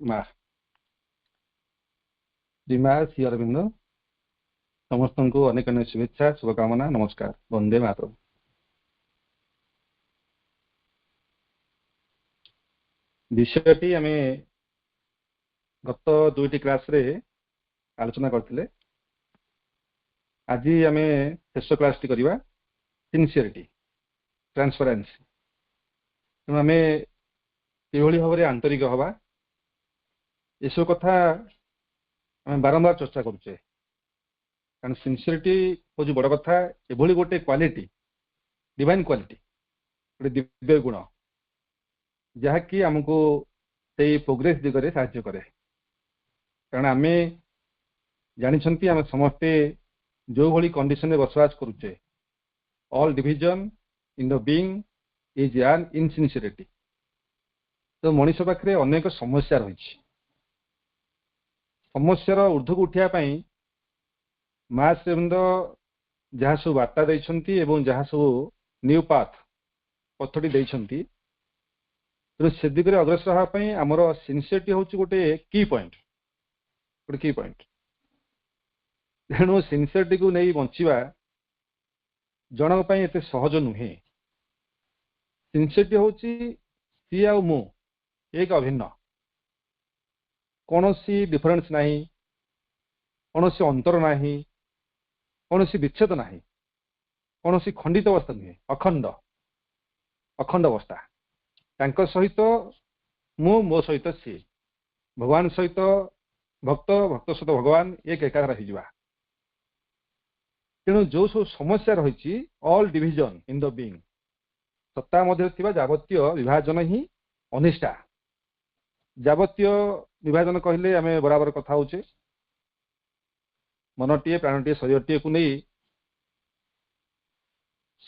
ମା ଶ୍ରୀମା ଶ୍ରୀ ଅରବିନ୍ଦ ସମସ୍ତଙ୍କୁ ଅନେକ ଅନେକ ଶୁଭେଚ୍ଛା ଶୁଭକାମନା ନମସ୍କାର ବନ୍ଦେ ମାତରମ୍। ବିଷୟଟି ଆମେ ଗତ ଦୁଇଟି କ୍ଲାସରେ ଆଲୋଚନା କରିଥିଲେ। ଆଜି ଆମେ ଶେଷ କ୍ଲାସଟି କରିବା ସିନସିୟରିଟି ଟ୍ରାନ୍ସପାରେନ୍ସି। ତେଣୁ ଆମେ କିଭଳି ଭାବରେ ଆନ୍ତରିକ ହବା ଏସବୁ କଥା ଆମେ ବାରମ୍ବାର ଚର୍ଚ୍ଚା କରୁଛେ। କାରଣ ସିନସିୟରିଟି ହେଉଛି ବଡ଼ କଥା। ଏଭଳି ଗୋଟେ କ୍ୱାଲିଟି, ଡିଭାଇନ୍ କ୍ୱାଲିଟି, ଗୋଟେ ଦିବ୍ୟ ଗୁଣ ଯାହାକି ଆମକୁ ସେଇ ପ୍ରୋଗ୍ରେସ ଦିଗରେ ସାହାଯ୍ୟ କରେ। କାରଣ ଆମେ ଜାଣିଛନ୍ତି ଆମେ ସମସ୍ତେ ଯେଉଁଭଳି କଣ୍ଡିସନରେ ବସବାସ କରୁଛେ, all division in the being is an insincerity. ତ ମଣିଷ ପାଖରେ ଅନେକ ସମସ୍ୟା ରହିଛି। ସମସ୍ୟାର ঊର୍ଦ୍ଧ୍ୱକୁ ଉଠିବା ପାଇଁ ମା ଶ୍ରୀ ଅରବିନ୍ଦ ଯାହା ସବୁ ବାର୍ତ୍ତା ଦେଇଛନ୍ତି ଏବଂ ଯାହା ସବୁ ନ୍ୟୁ ପଥଟି ଦେଇଛନ୍ତି, ତେଣୁ ସେ ଦିଗରେ ଅଗ୍ରସର ହେବା ପାଇଁ ଆମର ସିନସିୟରିଟି ହେଉଛି ଗୋଟେ କି ପଏଣ୍ଟ। ତେଣୁ ସିନସିୟରିଟିକୁ ନେଇ ବଞ୍ଚିବା ଜଣଙ୍କ ପାଇଁ ଏତେ ସହଜ ନୁହେଁ। ସିନସିୟରିଟି ହେଉଛି ସିଏ ଆଉ ମୁଁ ଏକ ଅଭିନ୍ନ, କୌଣସି ଡିଫରେନ୍ସ ନାହିଁ, କୌଣସି ଅନ୍ତର ନାହିଁ, କୌଣସି ବିଚ୍ଛେଦ ନାହିଁ, କୌଣସି ଖଣ୍ଡିତ ଅବସ୍ଥା ନୁହେଁ, ଅଖଣ୍ଡ ଅବସ୍ଥା। ତାଙ୍କ ସହିତ ମୁଁ, ମୋ ସହିତ ସିଏ, ଭଗବାନ ସହିତ ଭକ୍ତ, ଭକ୍ତ ସହିତ ଭଗବାନ ଏକ ଏକାକାର ହେଇଯିବା। ତେଣୁ ଯେଉଁ ସବୁ ସମସ୍ୟା ରହିଛି, all division in the being, ସତ୍ତା ମଧ୍ୟରେ ଥିବା ଯାବତୀୟ ବିଭାଜନ ହିଁ ଅନିଷ୍ଟା। ଯାବତୀୟ ବିଭାଜନ କହିଲେ ଆମେ ବରାବର କଥା ହଉଛେ ମନଟିଏ, ପ୍ରାଣଟିଏ, ଶରୀରଟିଏକୁ ନେଇ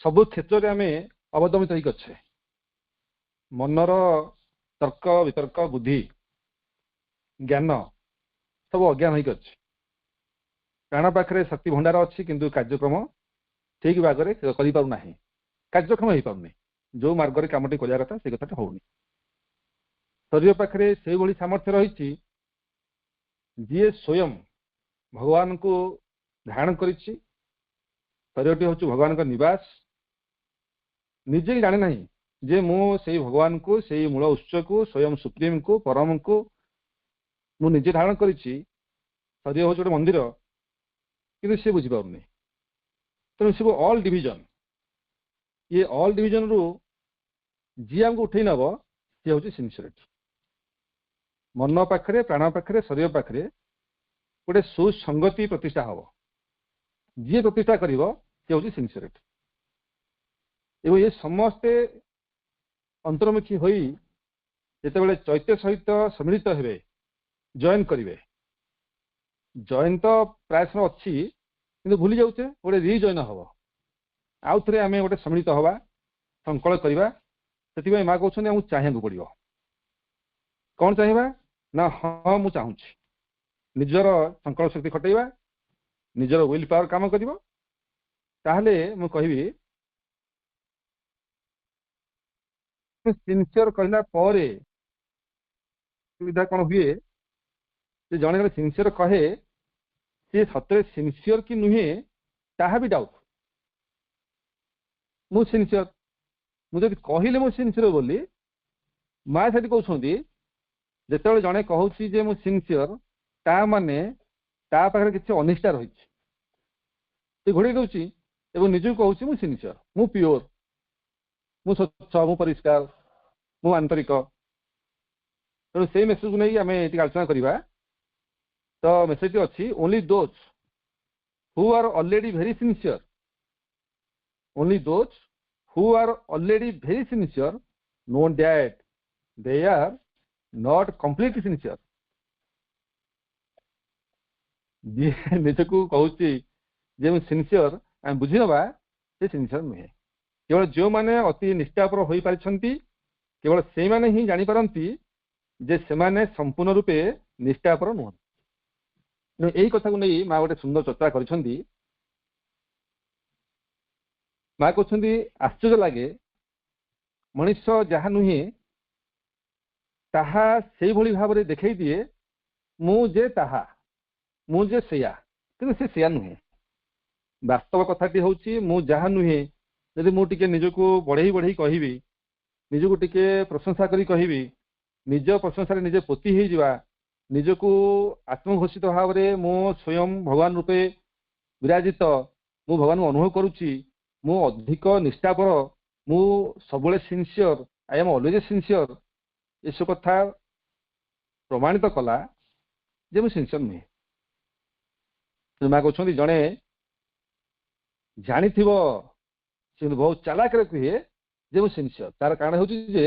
ସବୁ କ୍ଷେତ୍ରରେ ଆମେ ଅବଦମିତ ହେଇକି ଅଛେ। ମନର ତର୍କ ବିତର୍କ ବୁଦ୍ଧି ଜ୍ଞାନ ସବୁ ଅଜ୍ଞାନ ହେଇକି ଅଛି। ପ୍ରାଣ ପାଖରେ ଶକ୍ତି ଭଣ୍ଡାର ଅଛି, କିନ୍ତୁ କାର୍ଯ୍ୟକ୍ରମ ଠିକ ଭାଗରେ କରିପାରୁନାହିଁ, କାର୍ଯ୍ୟକ୍ଷମ ହେଇପାରୁନି। ଯୋଉ ମାର୍ଗରେ କାମଟି କରିବା କଥା ସେ କଥାଟା ହଉନି। ଶରୀର ପାଖରେ ସେଇଭଳି ସାମର୍ଥ୍ୟ ରହିଛି, ଯିଏ ସ୍ୱୟଂ ଭଗବାନଙ୍କୁ ଧାରଣ କରିଛି। ଶରୀରଟି ହେଉଛି ଭଗବାନଙ୍କ ନିବାସ। ନିଜେ ଜାଣେ ନାହିଁ ଯେ ମୁଁ ସେଇ ଭଗବାନଙ୍କୁ, ସେଇ ମୂଳ ଉତ୍ସକୁ, ସ୍ୱୟଂ ସୁପ୍ରିମକୁ, ପରମକୁ ମୁଁ ନିଜେ ଧାରଣ କରିଛି। ଶରୀର ହେଉଛି ଗୋଟେ ମନ୍ଦିର, କିନ୍ତୁ ସେ ବୁଝିପାରୁନି। ତେଣୁ ସବୁ ଅଲ୍ ଡିଭିଜନ, ଇଏ ଅଲ୍ ଡିଭିଜନରୁ ଯିଏ ଆମକୁ ଉଠେଇ ନେବ ସିଏ ହେଉଛି ସିନସିୟରିଟି। ମନ ପାଖରେ, ପ୍ରାଣ ପାଖରେ, ଶରୀର ପାଖରେ ଗୋଟେ ସୁସଙ୍ଗତି ପ୍ରତିଷ୍ଠା ହବ। ଯିଏ ପ୍ରତିଷ୍ଠା କରିବ ସେ ହେଉଛି ସିନସିୟରିଟି। ଏବଂ ଏ ସମସ୍ତେ ଅନ୍ତର୍ମୁଖୀ ହୋଇ ଯେତେବେଳେ ଚୈତ୍ୟ ସହିତ ସମ୍ମିଳିତ ହେବେ, ଜଏନ୍ କରିବେ। ଜଏନ୍ ତ ପ୍ରାୟ ସମୟ ଅଛି, କିନ୍ତୁ ଭୁଲି ଯାଉଛେ, ଗୋଟେ ରିଜଏନ୍ ହବ। ଆଉ ଥରେ ଆମେ ଗୋଟେ ସମ୍ମିଳିତ ହବା, ସଂକଳ୍ପ କରିବା। ସେଥିପାଇଁ ମା କହୁଛନ୍ତି ଆମକୁ ଚାହିଁବାକୁ ପଡ଼ିବ। କ'ଣ ଚାହିଁବା ନା, ହଁ ମୁଁ ଚାହୁଁଛି। ନିଜର ସଂକଳ୍ପ ଶକ୍ତି ଖଟେଇବା, ନିଜର ୱିଲ୍ ପାୱାର କାମ କରିବ। ତାହେଲେ ମୁଁ କହିବି ସିନସିୟର କହିଲା ପରେ ସୁବିଧା କ'ଣ ହୁଏ, ଯେ ଜଣେ ଜଣେ ସିନସିୟର କହେ ସେ ସତରେ ସିନସିୟର କି ନୁହେଁ ତାହା ବି ଡାଉଟ। ମୁଁ ସିନସିୟର, ମୁଁ ଯଦି କହିଲେ ମୁଁ ସିନସିୟର ବୋଲି, ମା ସେଠି କହୁଛନ୍ତି ଯେତେବେଳେ ଜଣେ କହୁଛି ଯେ ମୁଁ ସିନସିୟର, ତା ମାନେ ତା ପାଖରେ କିଛି ଅନିଷ୍ଠା ରହିଛି। ସେ ଘୋଡ଼େଇ ଦେଉଛି ଏବଂ ନିଜକୁ କହୁଛି ମୁଁ ସିନସିୟର, ମୁଁ ପିଓର, ମୁଁ ସ୍ୱଚ୍ଛ, ମୁଁ ପରିଷ୍କାର, ମୁଁ ଆନ୍ତରିକ। ତେଣୁ ସେଇ ମେସେଜକୁ ନେଇକି ଆମେ ଟିକେ ଆଲୋଚନା କରିବା। ତ ମେସେଜଟି ଅଛି, only those who R already very sincere, only those who are already very sincere know that they are not completely sincere. ଯିଏ ନିଜକୁ କହୁଛି ଯେ ମୁଁ ସିନସିୟର, ଆମେ ବୁଝିନେବା ସେ ସିନସିୟର ନୁହେଁ। କେବଳ ଯେଉଁମାନେ ଅତି ନିଷ୍ଠାପର ହୋଇପାରିଛନ୍ତି, କେବଳ ସେଇମାନେ ହିଁ ଜାଣିପାରନ୍ତି ଯେ ସେମାନେ ସମ୍ପୂର୍ଣ୍ଣ ରୂପେ ନିଷ୍ଠାପର ନୁହନ୍ତି। ତେଣୁ ଏଇ କଥାକୁ ନେଇ ମା ଗୋଟେ ସୁନ୍ଦର ଚର୍ଚ୍ଚା କରିଛନ୍ତି। ମା କହୁଛନ୍ତି ଆଶ୍ଚର୍ଯ୍ୟ ଲାଗେ, ମଣିଷ ଯାହା ନୁହେଁ ତାହା ସେଇଭଳି ଭାବରେ ଦେଖେଇ ଦିଏ ମୁଁ ଯେ ତାହା, ମୁଁ ଯେ ସେଇଆ, କିନ୍ତୁ ସେ ସେଇଆ ନୁହେଁ। ବାସ୍ତବ କଥାଟି ହଉଛି ମୁଁ ଯାହା ନୁହେଁ, ଯଦି ମୁଁ ଟିକେ ନିଜକୁ ବଢେଇ ବଢେଇ କହିବି, ନିଜକୁ ଟିକେ ପ୍ରଶଂସା କରି କହିବି, ନିଜ ପ୍ରଶଂସାରେ ନିଜେ ପୋତି ହେଇଯିବା, ନିଜକୁ ଆତ୍ମଘୋଷିତ ଭାବରେ ମୁଁ ସ୍ୱୟଂ ଭଗବାନ ରୂପେ ବିରାଜିତ, ମୁଁ ଭଗବାନଙ୍କୁ ଅନୁଭବ କରୁଛି, ମୁଁ ଅଧିକ ନିଷ୍ଠାପର, ମୁଁ ସବୁବେଳେ sincere, I M always sincere, ଏସବୁ କଥା ପ୍ରମାଣିତ କଲା ଯେ ମୁଁ ସିନସିୟର ନୁହେଁ। ମା କହୁଛନ୍ତି ଜଣେ ଜାଣିଥିବ ସେ ବହୁତ ଚାଲାକରେ କୁହେ ଯେ ମୁଁ ସିନସିୟର, ତାର କାରଣ ହେଉଛି ଯେ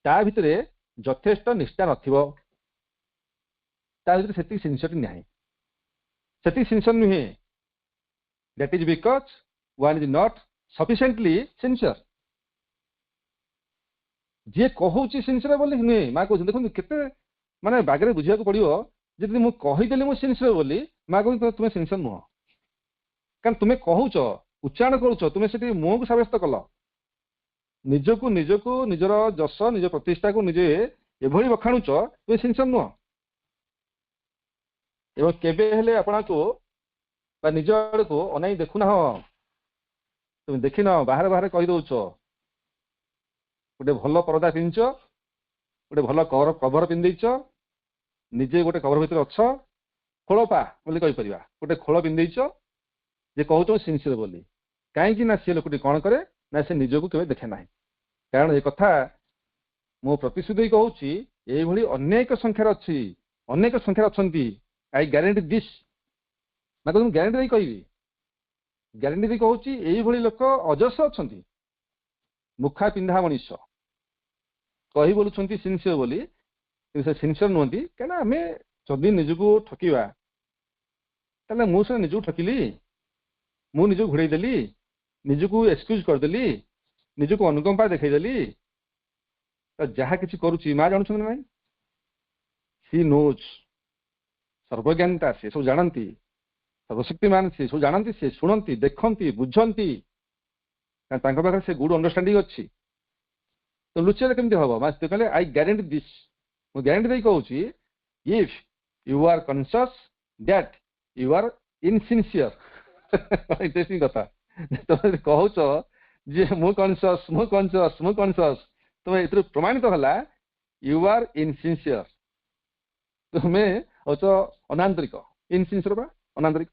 ତା ଭିତରେ ଯଥେଷ୍ଟ ନିଷ୍ଠା ନଥିବ, ତା ଭିତରେ ସେତିକି ସିନସିୟରିଟି ନାହିଁ, ସେତିକି ସିନସିୟର ନୁହେଁ। That is because one is not sufficiently sincere. ଯିଏ କହୁଛି ସିନସିୟର ବୋଲି ନୁହେଁ, ମା କହୁଛନ୍ତି ଦେଖନ୍ତୁ କେତେ ମାନେ ବାଗରେ ବୁଝିବାକୁ ପଡିବ। ଯଦି ମୁଁ କହିଦେଲି ମୁଁ ସିନସିୟର ବୋଲି, ମା କହୁଛି ତୁମେ ସିନସିୟର ନୁହଁ, କାରଣ ତୁମେ କହୁଛ, ଉଚ୍ଚାରଣ କରୁଛ, ତୁମେ ସେଠି ମୁହଁକୁ ସାବ୍ୟସ୍ତ କଲ, ନିଜକୁ ନିଜକୁ ନିଜର ଯଶ ନିଜ ପ୍ରତିଷ୍ଠାକୁ ନିଜେ ଏଭଳି ବଖାଣୁଛ, ତୁମେ ସିନସିୟର ନୁହଁ। ଏବଂ କେବେ ହେଲେ ଆପଣଙ୍କୁ ବା ନିଜ ଆଡକୁ ଅନାଇ ଦେଖୁନାହ, ତୁମେ ଦେଖିନ, ବାହାରେ ବାହାରେ କହିଦଉଛ। ଗୋଟେ ଭଲ ପରଦା ପିନ୍ଧିଛ, ଗୋଟେ ଭଲ କଭର ପିନ୍ଧିଦେଇଛ, ନିଜେ ଗୋଟେ କଭର ଭିତରେ ଅଛ, ଖୋଳପା ବୋଲି କହିପାରିବା, ଗୋଟେ ଖୋଳ ପିନ୍ଧିଦେଇଛ ଯେ କହୁଛ ସିନସିୟର ବୋଲି। କାହିଁକି ନା ସେ ଲୋକଟି କଣ କରେ ନା ସେ ନିଜକୁ କେବେ ଦେଖେ ନାହିଁ। କାରଣ ଏ କଥା ମୁଁ ପ୍ରତିଶ୍ରୁତି କହୁଛି, ଏଇଭଳି ଅନେକ ସଂଖ୍ୟାରେ ଅଛି, ଅନେକ ସଂଖ୍ୟାରେ ଅଛନ୍ତି। ଆଇ ଗ୍ୟାରେଣ୍ଟି ଦିସ୍, ନା ମୁଁ ଗ୍ୟାରେଣ୍ଟି ଦେଇ କହିବି, ଗ୍ୟାରେଣ୍ଟି ଦେଇ କହୁଛି ଏଇଭଳି ଲୋକ ଅଜସ୍ର ଅଛନ୍ତି। ମୁଖା ପିନ୍ଧା ମଣିଷ କହି ବୋଲୁଛନ୍ତି ସିନସିୟର ବୋଲି, କିନ୍ତୁ ସେ ସିନସିୟର ନୁହନ୍ତି। କାହିଁକିନା ଆମେ ଯଦି ନିଜକୁ ଠକିବା, ତାହେଲେ ମୁଁ ସେ ନିଜକୁ ଠକିଲି, ମୁଁ ନିଜକୁ ଘୋଡ଼େଇ ଦେଲି, ନିଜକୁ ଏକ୍ସକ୍ୟୁଜ କରିଦେଲି, ନିଜକୁ ଅନୁକମ୍ପା ଦେଖେଇଦେଲି, ଯାହା କିଛି କରୁଛି ମା ଜାଣୁଛନ୍ତି ନା ନାଇଁ? ସି ନୋଜ୍, ସର୍ବଜ୍ଞାନିତା, ସେ ସବୁ ଜାଣନ୍ତି, ସର୍ବଶକ୍ତିମାନ ସେ ସବୁ ଜାଣନ୍ତି, ସେ ଶୁଣନ୍ତି, ଦେଖନ୍ତି, ବୁଝନ୍ତି, ତାଙ୍କ ପାଖରେ ସେ ଗୁଡ୍ ଅଣ୍ଡରଷ୍ଟାଣ୍ଡିଂ ଅଛି। ତ ଲୁଚେଇଲେ କେମିତି ହବ? ମା କହିଲେ ଆଇ ଗ୍ୟାରେଣ୍ଟି ଦିସ୍, ମୁଁ ଗ୍ୟାରେଣ୍ଟି ଦେଇ କହୁଛି, if you are conscious that you are insincere. Interesting କଥା, ତମେ କହୁଛ ଯେ ମୁଁ କନସିୟସ୍, ମୁଁ କନସିୟସ୍, ମୁଁ କନସିୟସ୍, ତମେ ଏଥିରୁ ପ୍ରମାଣିତ ହେଲା ୟୁ ଆର୍ ଇନସିନସିୟର, ତୁମେ ହଉଛ ଅନାନ୍ତରିକ। ଇନସିନସିୟର ବା ଅନାନ୍ତରିକ।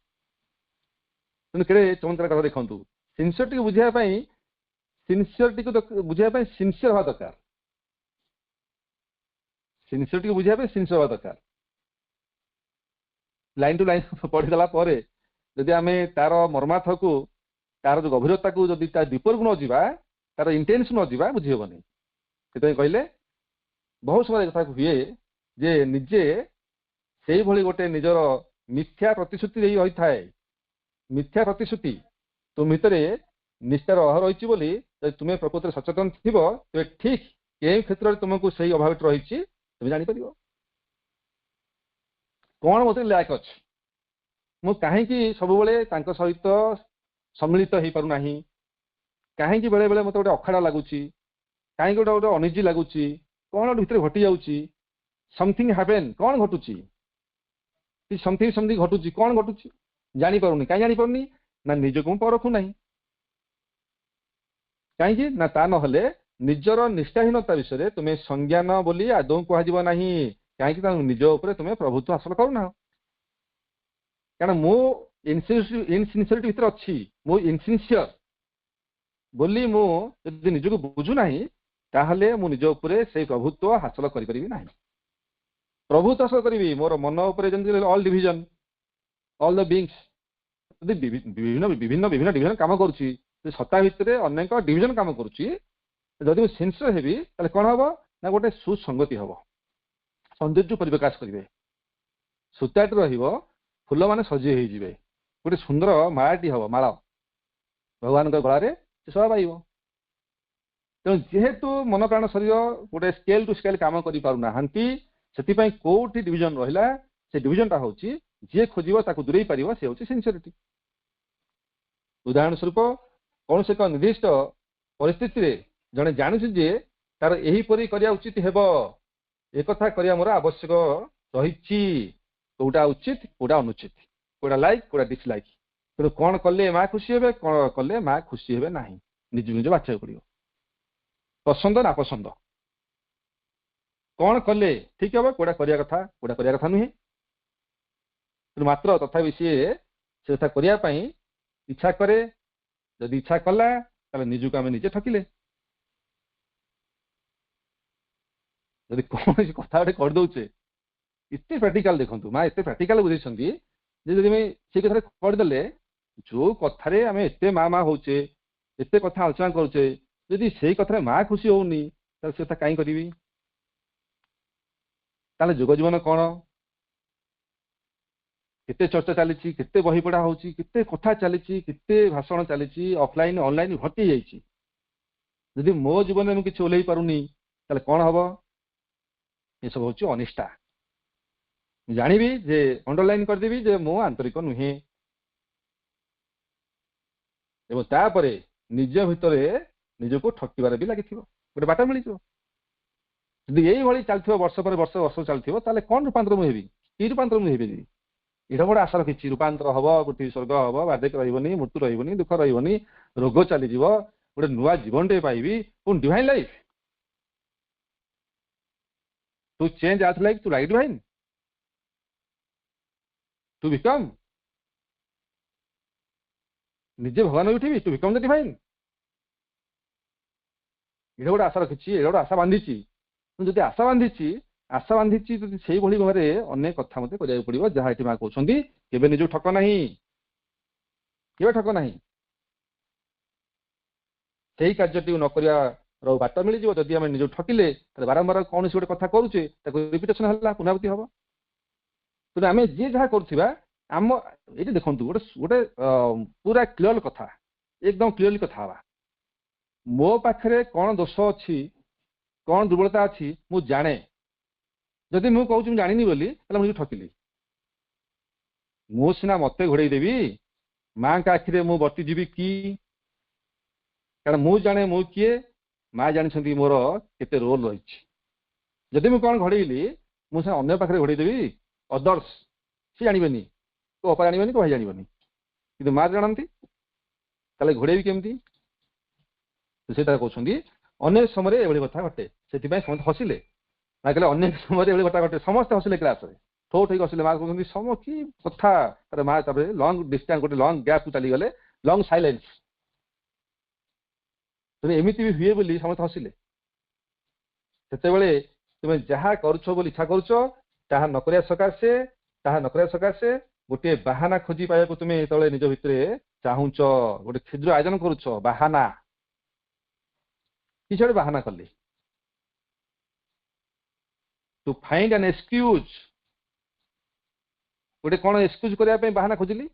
ତେଣୁ କେଡ଼େ ଚମତ୍କାର କଥା ଦେଖନ୍ତୁ, ସିନସିୟରଟିକୁ ବୁଝିବା ପାଇଁ, ସିନସିୟରଟିକୁ ବୁଝିବା ପାଇଁ ସିନସିୟର ହେବା ଦରକାର, ସିନସିୟରଟିକୁ ବୁଝିବା ପାଇଁ ସିନସିୟର ହେବା ଦରକାର। ଲାଇନ୍ ଟୁ ଲାଇନ୍ ପଢିଦେଲା ପରେ ଯଦି ଆମେ ତାର ମର୍ମାର୍ଥକୁ, ତାର ଯୋଉ ଗଭୀରତାକୁ ଯଦି ତା ଦୀପରକୁ ନ ଯିବା, ତାର ଇଣ୍ଟେନ୍ସନ ନ ଯିବା, ବୁଝି ହବନି। ସେଥିପାଇଁ କହିଲେ ବହୁତ ସମୟ କଥା ହୁଏ ଯେ ନିଜେ ସେଇଭଳି ଗୋଟେ ନିଜର ମିଥ୍ୟା ପ୍ରତିଶ୍ରୁତି ଦେଇ ରହିଥାଏ। ମିଥ୍ୟା ପ୍ରତିଶ୍ରୁତି ତୁମ ଭିତରେ ନିଷ୍ଠାର ଅଭାବ ରହିଛି ବୋଲି ଯଦି ତୁମେ ପ୍ରକୃତରେ ସଚେତନ ଥିବ, ତେବେ ଠିକ କେଉଁ କ୍ଷେତ୍ରରେ ତୁମକୁ ସେଇ ଅଭାବଟି ରହିଛି ତୁମେ ଜାଣିପାରିବ। କଣ ମୋତେ ଲ୍ୟାକ୍ ଅଛି, ମୁଁ କାହିଁକି ସବୁବେଳେ ତାଙ୍କ ସହିତ ସମ୍ମିଳିତ ହେଇପାରୁନାହିଁ, କାହିଁକି ବେଳେ ବେଳେ ମୋତେ ଗୋଟେ ଅଖାଡ ଲାଗୁଛି, କାହିଁକି ଗୋଟେ ଗୋଟେ ଅନିଜି ଲାଗୁଛି, କଣ ଗୋଟେ ଭିତରେ ଘଟି ଯାଉଛି, ସମଥିଙ୍ଗ ହ୍ୟାପେନ୍, କଣ ଘଟୁଛି, ସମଥିଙ୍ଗ ଘଟୁଛି, କଣ ଘଟୁଛି ଜାଣିପାରୁନି। କାହିଁ ଜାଣିପାରୁନି? ନା ନିଜକୁ ମୁଁ ପରଖୁ ନାହିଁ। କାହିଁକି ନା ତା ନହେଲେ ନିଜର ନିଷ୍ଠାହୀନତା ବିଷୟରେ ତୁମେ ସଂଜ୍ଞାନ ବୋଲି ଆଦୌ କୁହାଯିବ ନାହିଁ। କାହିଁକି? ନିଜ ଉପରେ ତୁମେ ପ୍ରଭୁତ୍ୱ ହାସଲ କରୁନାହ। କାରଣ ମୁଁ ଇନସିନସିୟରିଟି ଭିତରେ ଅଛି, ମୁଁ ଇନସିନସିୟର ବୋଲି ମୁଁ ଯଦି ନିଜକୁ ବୁଝୁନାହିଁ, ତାହେଲେ ମୁଁ ନିଜ ଉପରେ ସେଇ ପ୍ରଭୁତ୍ୱ ହାସଲ କରିପାରିବି ନାହିଁ। ପ୍ରଭୁତ୍ୱ ହାସଲ କରିବି ମୋର ମନ ଉପରେ, ଯେମିତି all division, all the beings, ଯଦି ବିଭିନ୍ନ ବିଭିନ୍ନ ବିଭିନ୍ନ ଡିଭିଜନ କାମ କରୁଛି, ସତ୍ତା ଭିତରେ ଅନେକ ଡିଭିଜନ କାମ କରୁଛି, ଯଦି ମୁଁ ସିନସିୟର ହେବି, ତାହେଲେ କଣ ହବ ନା ଗୋଟେ ସୁସଙ୍ଗତି ହବ, ସୌନ୍ଦର୍ଯ୍ୟ ପରିପ୍ରକାଶ କରିବେ, ସୂତାଟି ରହିବ, ଫୁଲମାନେ ସଜେଇ ହେଇଯିବେ, ଗୋଟେ ସୁନ୍ଦର ମାଳାଟି ହବ, ମାଳ ଭଗବାନଙ୍କ ଗଳାରେ ସେ ଶୋଭା ପାଇବ। ତେଣୁ ଯେହେତୁ ମନ ପ୍ରାଣ ଶରୀର ଗୋଟେ ସ୍କେଲ ଟୁ ସ୍କେଲ କାମ କରିପାରୁନାହାନ୍ତି, ସେଥିପାଇଁ କୋଉଠି ଡିଭିଜନ ରହିଲା, ସେ ଡିଭିଜନଟା ହଉଛି ଯିଏ ଖୋଜିବ ତାକୁ ଦୂରେଇ ପାରିବ, ସେ ହଉଛି ସିନସିୟରିଟି। ଉଦାହରଣ ସ୍ୱରୂପ କୌଣସି ଏକ ନିର୍ଦ୍ଦିଷ୍ଟ ପରିସ୍ଥିତିରେ ଜଣେ ଜାଣୁଛି ଯେ ତାର ଏହିପରି କରିବା ଉଚିତ ହେବ, एकथा करिया मोर आवश्यक रहिछि कोउटा उचित कोउटा अनुचित कोउटा लाइक कोउटा डिसलाइक तेणु कौन कले माँ खुशी हे कौन कले माँ खुशी हे ना निज निज बाछा पड़ो पसंद ना पसंद कौन कले ठीक हे कोउटा करिया कथा नुहे मात्र तथापि सी से कथा करने इच्छा करे जदि इच्छा कला ताले निजुक आम निजे ठकिले जदि कौन कथा गोटे करदे इतने प्राक्टिकल देखो माँ एत प्राक्टिकल बुझे से कथा करदे जो कथार आम एत माँ माँ होचे एत कथा आलोचना करुचे जदि से कथार माँ खुशी होनी से कथा कहीं करी जुग जीवन कौन केते चर्चा चली केते बही पढ़ा होची केते कथा चली केते भाषण चली ऑफलाइन ऑनलाइन भर्ती जाइए जदि मो जीवन में किसी ओल्लई पारुनी ताले कौन हम ये सब हूँ अनिष्ठा जानिबी जे अंडरलाइन करदेवी जे मो आंतरिक नुहे एवं तापरे निज भितर निजको ठकिबार भी लगी गोटे बाट मिल जदि यही चलती वर्ष पर वर्ष वर्ष चलती ताले कौन रूपांतर मुझे कि रूपांतर मुझे एटा गोटे आशा रखी रूपांतर हम गोटे स्वर्ग हम बाध्यक रही मृत्यु रही दुख रही रोग चलीज गोटे नुआ जीवन टे पाइबी पुणी divine life to change our life to like divine to become निजे भगवान उठी टू बिकम द डिवाइन ये गोटे आशा रखी ये गोटे आशा बांधी जब आशा बांधी से भाव में अनेक कथा मत करा पड़ो जहाँ ये माँ कहते केवे निज ठक ना केवे ठक ना से कार्यटी न कर बाट मिल जदि आम निज ठकिले बारंबार कौन गोटे कथा करुचे रिपिटेसन है पुनरावृत्ति हम तेना आम जी जहाँ करुवा आम ये देखो गोटे गोटे पूरा क्लीयर कथा एकदम क्लीयरली कथा हवा मो पाखे कौन दोष अच्छी कौन दुर्बलता अच्छी मु जाने जदि मु कहूँ जानी बोली मुझे ठकिली मु सीना मत घोड़े देवी माँ का आखिरे मु बर्तीजी कि कारण मु जाने मु किए माँ जानी मोर केते रोल रही जदि मु कौन घोड़ेली मुझे अन्य पाखे घोड़े देवी अदर्स सी जानवे तो अपा जानवे तो भाई जानवे कि माँ जानती ताले घोड़े केमती से कहते अनेक समय ये कथा घटे से समस्त हसिले माँ कहले अनेक समय ये कथा घटे समस्त हसिले क्लास ठोठ हो हसिले माँ कहते सम कि कथा तार माँ लंग डिस्टेंस गोटे लंग गैप चली गले लंग साइलेंस तेज एमती भी हुए बोली समस्त हसिले से तुम जहाँ कर इच्छा कर नक सकाशे गोटे बाहाना खोजी पाइबा तुम जो निज भितर चाहूच गोटे क्षुद्र आयोजन करुच बाहाना किसी गोटे बाहाना कली टू फाइंड एन एक्सक्यूज गोटे कौन एक्सक्यूज करने बाहाना खोजिली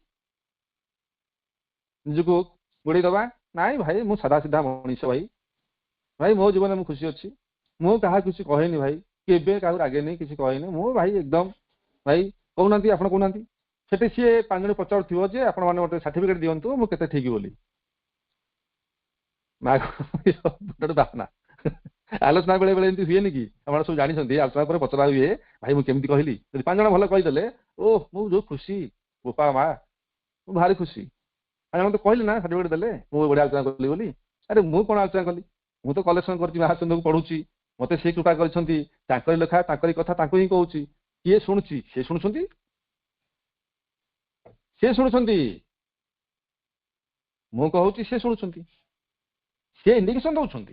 निजको गोड़े दबा नाई भाई मु सादा सीधा मनीष भाई मो जीवन में खुशी अच्छी मु क्या किसी कहनी भाई केवे क्या आगे नहीं किसी कहनी मु भाई एकदम भाई कहना आप कहना से सी 5 जन पचार थी जे आप सर्टिफिकेट दिंतु मुझे ठीक बोली बाहाना आलोचना बेले बेले हुए कि आप सब जानते आलोचना पर पचरा हुए भाई मुझे केमती कहली 5 जन भल कहीदे ओह मु जो खुशी बोपा माँ मुझे भारी खुशी मत तो कहली ना सर्टिफिकेट देले मुझे बड़ी आलोचना कली बोली अरे मुझे कौन आलोचना कली मुझे तो कलेक्शन कर महाचंद्र को पढ़ुची मत से कृपा कर लेखा कथा ही कहूँ किए शुणुची सी शुणुंट सी शुणुंट मु कहूँ सी शुणुंट सी इंडिकेशन दौरान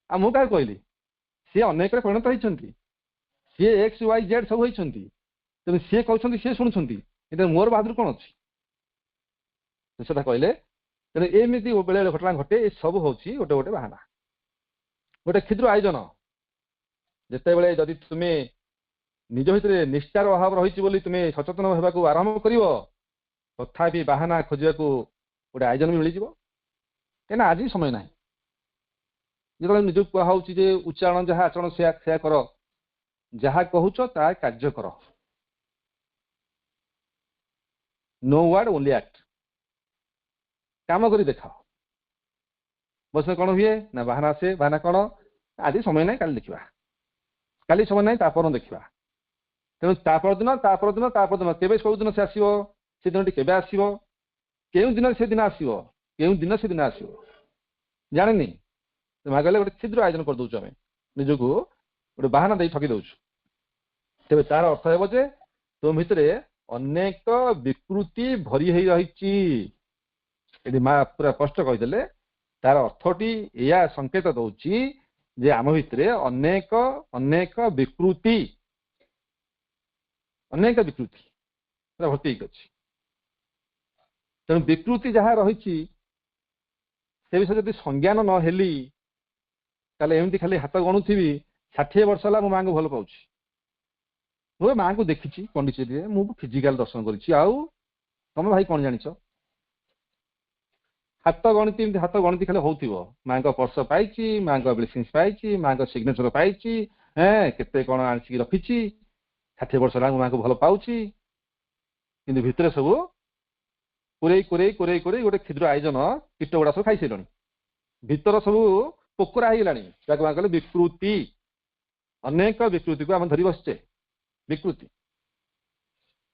आ मु क्या कहली सी अनेक परिणत होती सी एक्स वाई जेड सब होती तेनाली सी कहते सी शुणुंट मोर बहादुर कौन अच्छी से कहले तेना एमती बेले घटना घटे ये सब हूँ गोटे गोटे बाहाना गोटे क्षुद्र आयोजन जिते बड़े जदि तुम्हें निज भितर निष्ठार अभाव रही बोली तुम्हें सचेतन होगा आरंभ कर तथापि बाहाना खोजा गोटे आयोजन भी मिल कहीं आज समय ना जो निज कहूँ उच्चारण जहाँ आचरण से कर जहाँ कहूच ता कार्य कर नो वर्ड ओनली एक्ट काम कर देखाओ बस कौन हुए ना बाहाना से बाहाना कौन आज समय ना कल देखा କାଲି ସମୟ ନାହିଁ, ତାପର ଦେଖିବା। ତେଣୁ ତାପରଦିନ କେବେ ସବୁଦିନ ସେ ଆସିବ, ସେ ଦିନଟି କେବେ ଆସିବ, କେଉଁ ଦିନ ସେଦିନ ଆସିବ, ଜାଣିନି। ମା କହିଲେ ଗୋଟେ କ୍ଷୁଦ୍ର ଆୟୋଜନ କରିଦଉଛୁ, ଆମେ ନିଜକୁ ଗୋଟେ ବାହାନା ଦେଇ ଠକି ଦଉଛୁ। ତେବେ ତାର ଅର୍ଥ ହେବ ଯେ ତୁମ ଭିତରେ ଅନେକ ବିକୃତି ଭରି ହେଇ ରହିଛି। ଏଠି ମା ପୁରା ସ୍ପଷ୍ଟ କହିଦେଲେ, ତାର ଅର୍ଥଟି ଏଇଆ ସଂକେତ ଦଉଛି ଯେ ଆମ ଭିତରେ ଅନେକ ବିକୃତି ଭର୍ତ୍ତି ହେଇକି ଅଛି। ତେଣୁ ବିକୃତି ଯାହା ରହିଛି ସେ ବିଷୟରେ ଯଦି ସଂଜ୍ଞାନ ନ ହେଲି, ତାହେଲେ ଏମିତି ଖାଲି ହାତ ଗଣୁଥିବି 60 ବର୍ଷ ହେଲା ମୋ ମାଙ୍କୁ ଭଲ ପାଉଛି, ମୁଁ ମାଙ୍କୁ ଦେଖିଛି ପଣ୍ଡିଚେରୀରେ, ମୁଁ ଫିଜିକାଲ ଦର୍ଶନ କରିଛି, ଆଉ ତମେ ଭାଇ କଣ ଜାଣିଛ? ହାତ ଗଣତି ଖାଲି ହଉଥିବ, ମାଙ୍କ ପର୍ସ ପାଇଛି, ମାଙ୍କ ବ୍ଲେସିଂସ ପାଇଛି, ମାଙ୍କ ସିଗ୍ନେଚର ପାଇଛି, କେତେ କଣ ଆଣିକି ରଖିଛି, 60 ବର୍ଷ ହେଲା ମୁଁ ମାଙ୍କୁ ଭଲ ପାଉଛି, କିନ୍ତୁ ଭିତରେ ସବୁ କୋରେଇ ଗୋଟେ କ୍ଷୁଦ୍ର ଆୟୋଜନ କୀଟ ଗୁଡା ସବୁ ଖାଇସାରିଲଣି, ଭିତର ସବୁ ପୋକରା ହେଇଗଲାଣି। ଯାହାକୁ ମା କହିଲେ ବିକୃତି। ଅନେକ ବିକୃତିକୁ ଆମେ ଧରି ବସିଛେ। ବିକୃତି।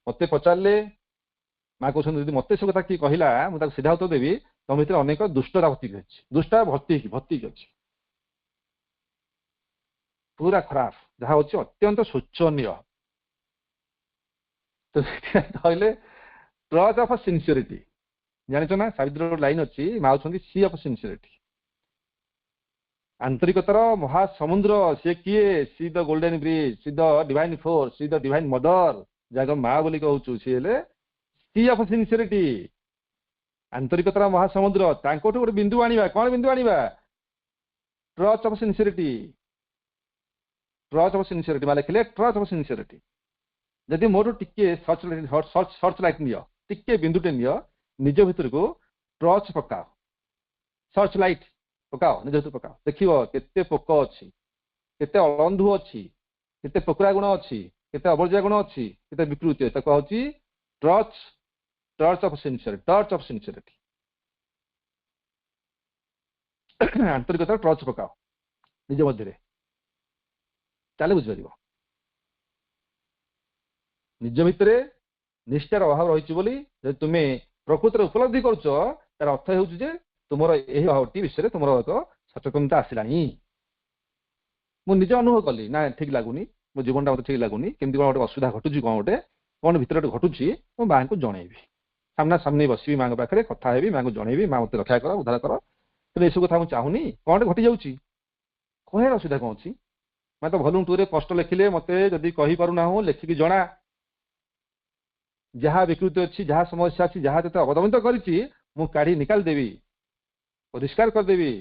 ମତେ ପଚାରିଲେ, ମା କହୁଛନ୍ତି ଯଦି ମତେ ସେ କଥା କିଏ କହିଲା, ମୁଁ ତାକୁ ସିଧା ଉତ୍ତର ଦେବି, ତମ ଭିତରେ ଅନେକ ଦୁଷ୍ଟତା ଭର୍ତ୍ତି ଅଛି, ଭର୍ତ୍ତି ଅଛି, ପୁରା ଖରାପ, ଯାହା ହଉଛି ଅତ୍ୟନ୍ତ ଶୋଚନୀୟ। କହିଲେ ଟ୍ରଚ୍ ଅଫ୍ ସିନସିୟରିଟି। ଜାଣିଛ ନା, ସାବିତ୍ରୀ ଲାଇନ ଅଛି, ମା ହଉଛନ୍ତି ସି ଅଫ୍ ସିନସିୟରିଟି, ଆନ୍ତରିକତାର ମହାସମୁଦ୍ର। ସେ କିଏ? ସି ଦ ଗୋଲ୍ଡେନ ବ୍ରିଜ, ସି ଦ ଡିଭାଇନ ଫୋର୍ସ, ସି ଦ ଡିଭାଇନ ମଦର, ଯାହାକୁ ମା ବୋଲି କହୁଛୁ, ସିଏ ହେଲେ ସି ଅଫ୍ ସିନସିୟରିଟି, ଆନ୍ତରିକତାର ମହାସମୁଦ୍ର। ତାଙ୍କଠୁ ଗୋଟେ ବିନ୍ଦୁ ଆଣିବା। କଣ ବିନ୍ଦୁ ଆଣିବା? Torch of sincerity. ମା ଲେଖିଲେ ଟ୍ରଚ୍ ଅଫ୍ ସିନସିୟରିଟି। ଯଦି ମୋଠୁ ଟିକେ ସର୍ଚ୍ଚ ଲାଇଟ୍ ନିଅ, ଟିକେ ବିନ୍ଦୁଟେ ନିଅ, ନିଜ ଭିତରକୁ ଟ୍ରଚ୍ ପକାଅ, ସର୍ଚ୍ଚ ଲାଇଟ୍ ପକାଅ, ନିଜ ଭିତରୁ ପକାଅ, ଦେଖିବ କେତେ ପୋକ ଅଛି, କେତେ ଅଳନ୍ଧୁ ଅଛି, କେତେ ପୋକରା ଗୁଣ ଅଛି, କେତେ ଅବର୍ଜା ଗୁଣ ଅଛି, କେତେ ବିକୃତି ଅଛି। ତାକୁ ହଉଛି ଟର୍ଚ ଅଫ୍ ସିନସିୟରିଟି। ଆନ୍ତରିକତାର ଟର୍ଚ ପକାଅ ନିଜ ମଧ୍ୟରେ, ତାହେଲେ ବୁଝିପାରିବ। ନିଜ ଭିତରେ ନିଷ୍ଠାର ଅଭାବ ରହିଛି ବୋଲି ଯଦି ତୁମେ ପ୍ରକୃତରେ ଉପଲବ୍ଧି କରୁଛ, ତାର ଅର୍ଥ ହେଉଛି ଯେ ତୁମର ଏହି ଅଭାବଟି ବିଷୟରେ ତୁମର ଏକ ସଚେତନତା ଆସିଲାଣି। ମୁଁ ନିଜେ ଅନୁଭବ କଲି, ନା ଠିକ ଲାଗୁନି, ମୋ ଜୀବନଟା ମତେ ଠିକ ଲାଗୁନି, କେମିତି କଣ ଗୋଟେ ଅସୁବିଧା ଘଟୁଛି, କଣ ଭିତରେ ଗୋଟେ ଘଟୁଛି, ମୁଁ ମାଙ୍କୁ ଜଣେଇବି, ସାମ୍ନାସାମ୍ନି ବସିବି, ମାଙ୍କ ପାଖରେ କଥା ହେବି, ମାଙ୍କୁ ଜଣେଇବି, ମା ମତେ ରକ୍ଷା କର, ଉଦ୍ଧାର କର, ତେଣୁ ଏସବୁ କଥା ମୁଁ ଚାହୁଁନି, କଣଟେ ଘଟି ଯାଉଛି, କହିବାର ଅସୁବିଧା କଣ ଅଛି? ମା ତ ଭଲ୍ୟୁମ୍ 2 ରେ ସ୍ପଷ୍ଟ ଲେଖିଲେ, ମତେ ଯଦି କହିପାରୁନାହୁଁ ଲେଖିକି ଜଣା, ଯାହା ବିକୃତି ଅଛି, ଯାହା ସମସ୍ୟା ଅଛି, ଯାହା ତତେ ଅବଦମିତ କରିଛି, ମୁଁ କାଢି ନିକାଲି ଦେବି, ପରିଷ୍କାର କରିଦେବି,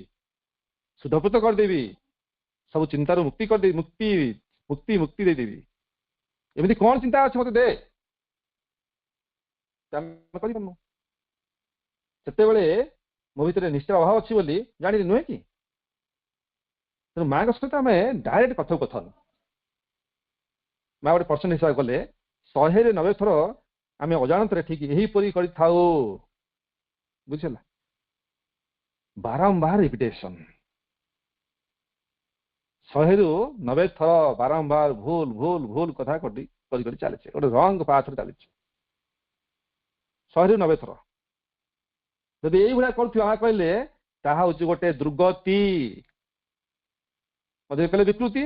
ଶୁଦ୍ଧପୂତ କରିଦେବି, ସବୁ ଚିନ୍ତାରୁ ମୁକ୍ତି କରିଦେବି, ମୁକ୍ତି ଦେଇଦେବି। ଏମିତି କଣ ଚିନ୍ତା ଅଛି ମତେ ଦେ। କରିପାରୁନୁ, ସେତେବେଳେ ମୋ ଭିତରେ ନିଷ୍ଠାର ଅଭାବ ଅଛି ବୋଲି ଜାଣିଲି, ନୁହେଁ କି? ତେଣୁ ମାଙ୍କ ସହିତ ଆମେ ଡାଇରେକ୍ଟ କଥୋପକଥନ, ମା ଗୋଟେ ପର୍ସନ ହିସାବରେ କଲେ 100ରେ 90 ଥର ଆମେ ଅଜାଣତରେ ଠିକ ଏହିପରି କରିଥାଉ, ବୁଝିଲା? ବାରମ୍ବାର ରିପିଟେସନ, 100ରୁ 90 ଥର ବାରମ୍ବାର ଭୁଲ କଥା କରି ଚାଲିছে, ଗୋଟେ ରଙ୍ଗ ପାଥରେ ଚାଲିଛି 100ରୁ 90 ଥର। ଯଦି ଏଇଭଳିଆ କରୁଥିବା, ମା କହିଲେ ତାହା ହଉଛି ଗୋଟେ ଦୁର୍ଗତି। ମତେ କହିଲେ ବିକୃତି,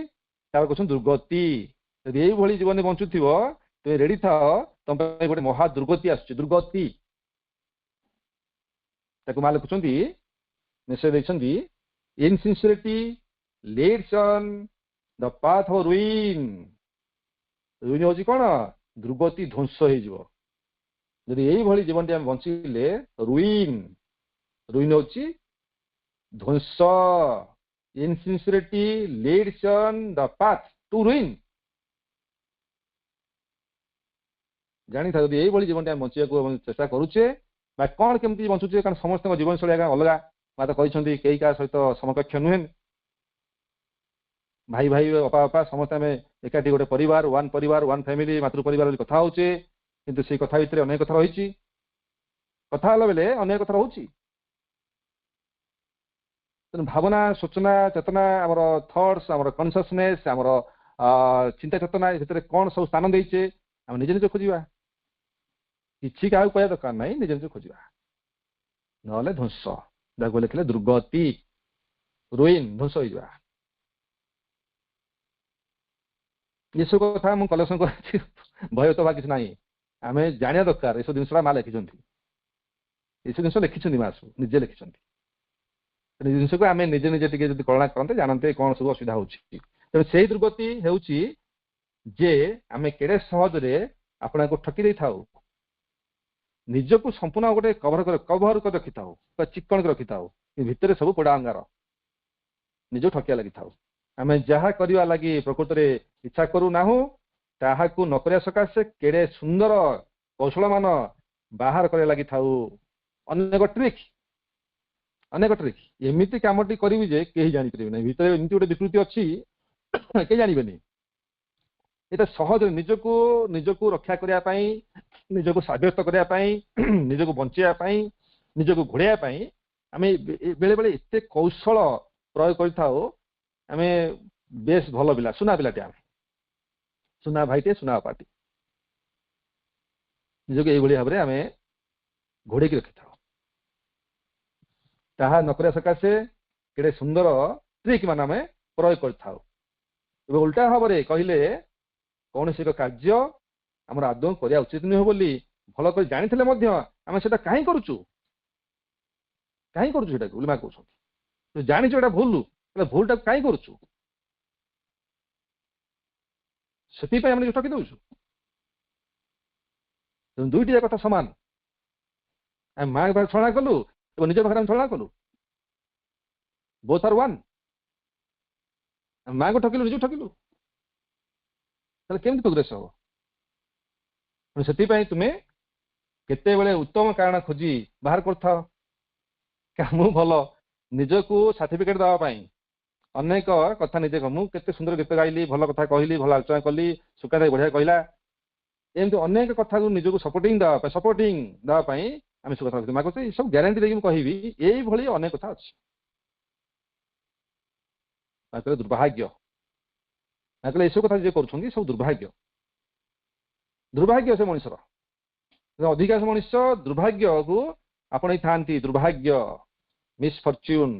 ତାର କହୁଛନ୍ତି ଦୁର୍ଗତି। ଯଦି ଏଇଭଳି ଜୀବନ ବଞ୍ଚୁଥିବ, ତୁମେ ରେଡି ଥାଅ, ତମ ପାଇଁ ଗୋଟେ ମହା ଦୁର୍ଗତି ଆସୁଛି, ଦୁର୍ଗତି। ତାକୁ ମା ଲେଖୁଛନ୍ତି, ନିଶ୍ଚୟ ଦେଇଛନ୍ତି, ଇନସିନ୍ସିୟରିଟି leads on the path of ruin। ରୁଇନ ହଉଛି କଣ? ଦୁର୍ଗତି, ଧ୍ୱଂସ ହେଇଯିବ। ଯଦି ଏଇଭଳି ଜୀବନଟି ଆମେ ବଞ୍ଚିଲେ, ରୁଇନ ହଉଛି ଧ୍ୱଂସ। ଇନସିନ୍ସିୟରିଟି leads on the path to ruin। ଜାଣିଥା, ଯଦି ଏଇଭଳି ଜୀବନଟି ଆମେ ବଞ୍ଚିବାକୁ ଚେଷ୍ଟା କରୁଛେ, ବା କଣ କେମିତି ବଞ୍ଚୁଛେ, କାରଣ ସମସ୍ତଙ୍କ ଜୀବନଶୈଳୀ ଅଲଗା। ମା ତ କହିଛନ୍ତି କେହି କାହା ସହିତ ସମକକ୍ଷ ନୁହେଁ, ଭାଇ ବାପା ସମସ୍ତେ ଆମେ ଏକାଠି ଗୋଟେ ପରିବାର, ୱାନ୍ ଫ୍ୟାମିଲି, ମାତୃ ପରିବାର କଥା ହଉଛେ, କିନ୍ତୁ ସେଇ କଥା ଭିତରେ ଅନେକ କଥା ରହିଛି। କଥା ହେଲା ବେଳେ ଅନେକ କଥା ରହୁଛି। ତେଣୁ ଭାବନା, ସୂଚନା, ଚେତନା, ଆମର ଥଟ୍ସ, ଆମର କନସିୟସନେସ୍, ଆମର ଚିନ୍ତା ଚେତନା ଭିତରେ କ'ଣ ସବୁ ସ୍ଥାନ ଦେଇଛେ ଆମେ ନିଜେ ନିଜେ ଖୋଜିବା। କିଛି କାହାକୁ କହିବା ଦରକାର ନାହିଁ, ନିଜେ ନିଜେ ଖୋଜିବା, ନହେଲେ ଧ୍ୱଂସ, ଯାହାକୁ ଲେଖିଲେ ଦୁର୍ଗତି, ରୁଇନ୍, ଧ୍ୱଂସ ହେଇଯିବା। ଏସବୁ କଥା ମୁଁ କଲେକ୍ସନ କରିଛି, ଭୟ ତ ବା କିଛି ନାହିଁ। ଆମେ ଜାଣିବା ଦରକାର ଏସବୁ ଜିନିଷଟା ମା ଲେଖିଛନ୍ତି, ଏସବୁ ଜିନିଷ ଲେଖିଛନ୍ତି ମା, ସବୁ ନିଜେ ଲେଖିଛନ୍ତି। এই ଜିନିଷକୁ ଆମେ ନିଜେ ନିଜେ ଟିକେ ଯଦି କଳନା କରନ୍ତେ ଜାଣନ୍ତେ କ'ଣ ସବୁ ଅସୁବିଧା ହଉଛି। ତେଣୁ ସେଇ ଦୁର୍ଗତି ହେଉଛି ଯେ ଆମେ କେଡ଼େ ସହଜରେ ଆପଣଙ୍କୁ ଠକି ଦେଇଥାଉ, ନିଜକୁ ସମ୍ପୂର୍ଣ୍ଣ ଗୋଟେ କଭର କରି ରଖିଥାଉ, ଚିକ୍କଣ କରି ରଖିଥାଉ, ଭିତରେ ସବୁ ପୋଡ଼ା ଅଙ୍ଗାର, ନିଜକୁ ଠକିବା ଲାଗିଥାଉ। ଆମେ ଯାହା କରିବା ଲାଗି ପ୍ରକୃତରେ ଇଚ୍ଛା କରୁନାହୁଁ ତାହାକୁ ନ କରିବା ସକାଶେ କେଡ଼େ ସୁନ୍ଦର କୌଶଳମାନ ବାହାର କରିବା ଲାଗିଥାଉ। ଅନେକ ଟ୍ରିକ୍ ଏମିତି କାମଟି କରିବି ଯେ କେହି ଜାଣିପାରିବେ ନାହିଁ, ଭିତରେ ଏମିତି ଗୋଟେ ବିକୃତି ଅଛି କେହି ଜାଣିବେନି। ଏଇଟା ସହଜରେ ନିଜକୁ ରକ୍ଷା କରିବା ପାଇଁ, ନିଜକୁ ସାବ୍ୟସ୍ତ କରିବା ପାଇଁ, ନିଜକୁ ବଞ୍ଚେଇବା ପାଇଁ, ନିଜକୁ ଘୋଡ଼େଇବା ପାଇଁ ଆମେ ବେଳେ ବେଳେ ଏତେ କୌଶଳ ପ୍ରୟୋଗ କରିଥାଉ। ଆମେ ବେଶ ଭଲ ପିଲା, ସୁନା ପିଲାଟେ, ଆମେ ସୁନା ଭାଇଟେ, ସୁନା ଅପାଟି, ନିଜକୁ ଏଇଭଳି ଭାବରେ ଆମେ ଘୋଡ଼େଇକି ରଖିଥାଉ। ତାହା ନ କରିବା ସକାଶେ କେଡ଼େ ସୁନ୍ଦର ଟ୍ରିକ୍ ମାନେ ଆମେ ପ୍ରୟୋଗ କରିଥାଉ। ଏବେ ଓଲଟା ଭାବରେ କହିଲେ କୌଣସି ଏକ କାର୍ଯ୍ୟ ଆମର ଆଦୌ କରିବା ଉଚିତ ନୁହେଁ ବୋଲି ଭଲ କରି ଜାଣିଥିଲେ ମଧ୍ୟ ଆମେ ସେଟା କାହିଁ କରୁଛୁ ସେଟାକୁ ବୋଲି ମା କହୁଛନ୍ତି। ଜାଣିଛୁ ଏଟା ଭୁଲ, ହେଲେ ଭୁଲଟାକୁ କାହିଁ କରୁଛୁ? ସେଥିପାଇଁ ଆମେ ଠକି ଦଉଛୁ। ତେଣୁ ଦୁଇଟି କଥା ସମାନ। ଆମେ ମା ପାଖରେ ଛଳନା କଲୁ ଏବଂ ନିଜ ପାଖରେ ଆମେ ଛଳନା କଲୁ, ବୋଥ୍ ଆର୍ ୱାନ୍। ମାଙ୍କୁ ଠକିଲୁ, ନିଜକୁ ଠକିଲୁ, ତାହେଲେ କେମିତି ପ୍ରୋଗ୍ରେସ ହବ? ସେଥିପାଇଁ ତୁମେ କେତେବେଳେ ଉତ୍ତମ କାରଣ ଖୋଜି ବାହାର କରୁଥାଅ। ମୁଁ ଭଲ ନିଜକୁ ସାର୍ଟିଫିକେଟ ଦେବା ପାଇଁ ଅନେକ କଥା ନିଜେ ମୁଁ କେତେ ସୁନ୍ଦର ଗୀତ ଗାଇଲି, ଭଲ କଥା କହିଲି, ଭଲ ଆଲୋଚନା କଲି, ସୁକାନ୍ତ ବଢିଆ କହିଲା, ଏମିତି ଅନେକ କଥାକୁ ନିଜକୁ ସପୋର୍ଟିଂ ଦେବା ପାଇଁ ଆମେ ସବୁ କଥା ମା କହୁଛି। ସବୁ ଗ୍ୟାରେଣ୍ଟି ଦେଇକି ମୁଁ କହିବି ଏଇଭଳି ଅନେକ କଥା ଅଛି। ଦୁର୍ଭାଗ୍ୟ, ଏସବୁ କଥା ଯିଏ କରୁଛନ୍ତି ସବୁ ଦୁର୍ଭାଗ୍ୟ ସେ ମଣିଷର। ଅଧିକାଂଶ ମଣିଷ ଦୁର୍ଭାଗ୍ୟକୁ ଆପଣେଇଥାନ୍ତି। ଦୁର୍ଭାଗ୍ୟ, ମିସଫର୍ଚ୍ୟୁନ୍।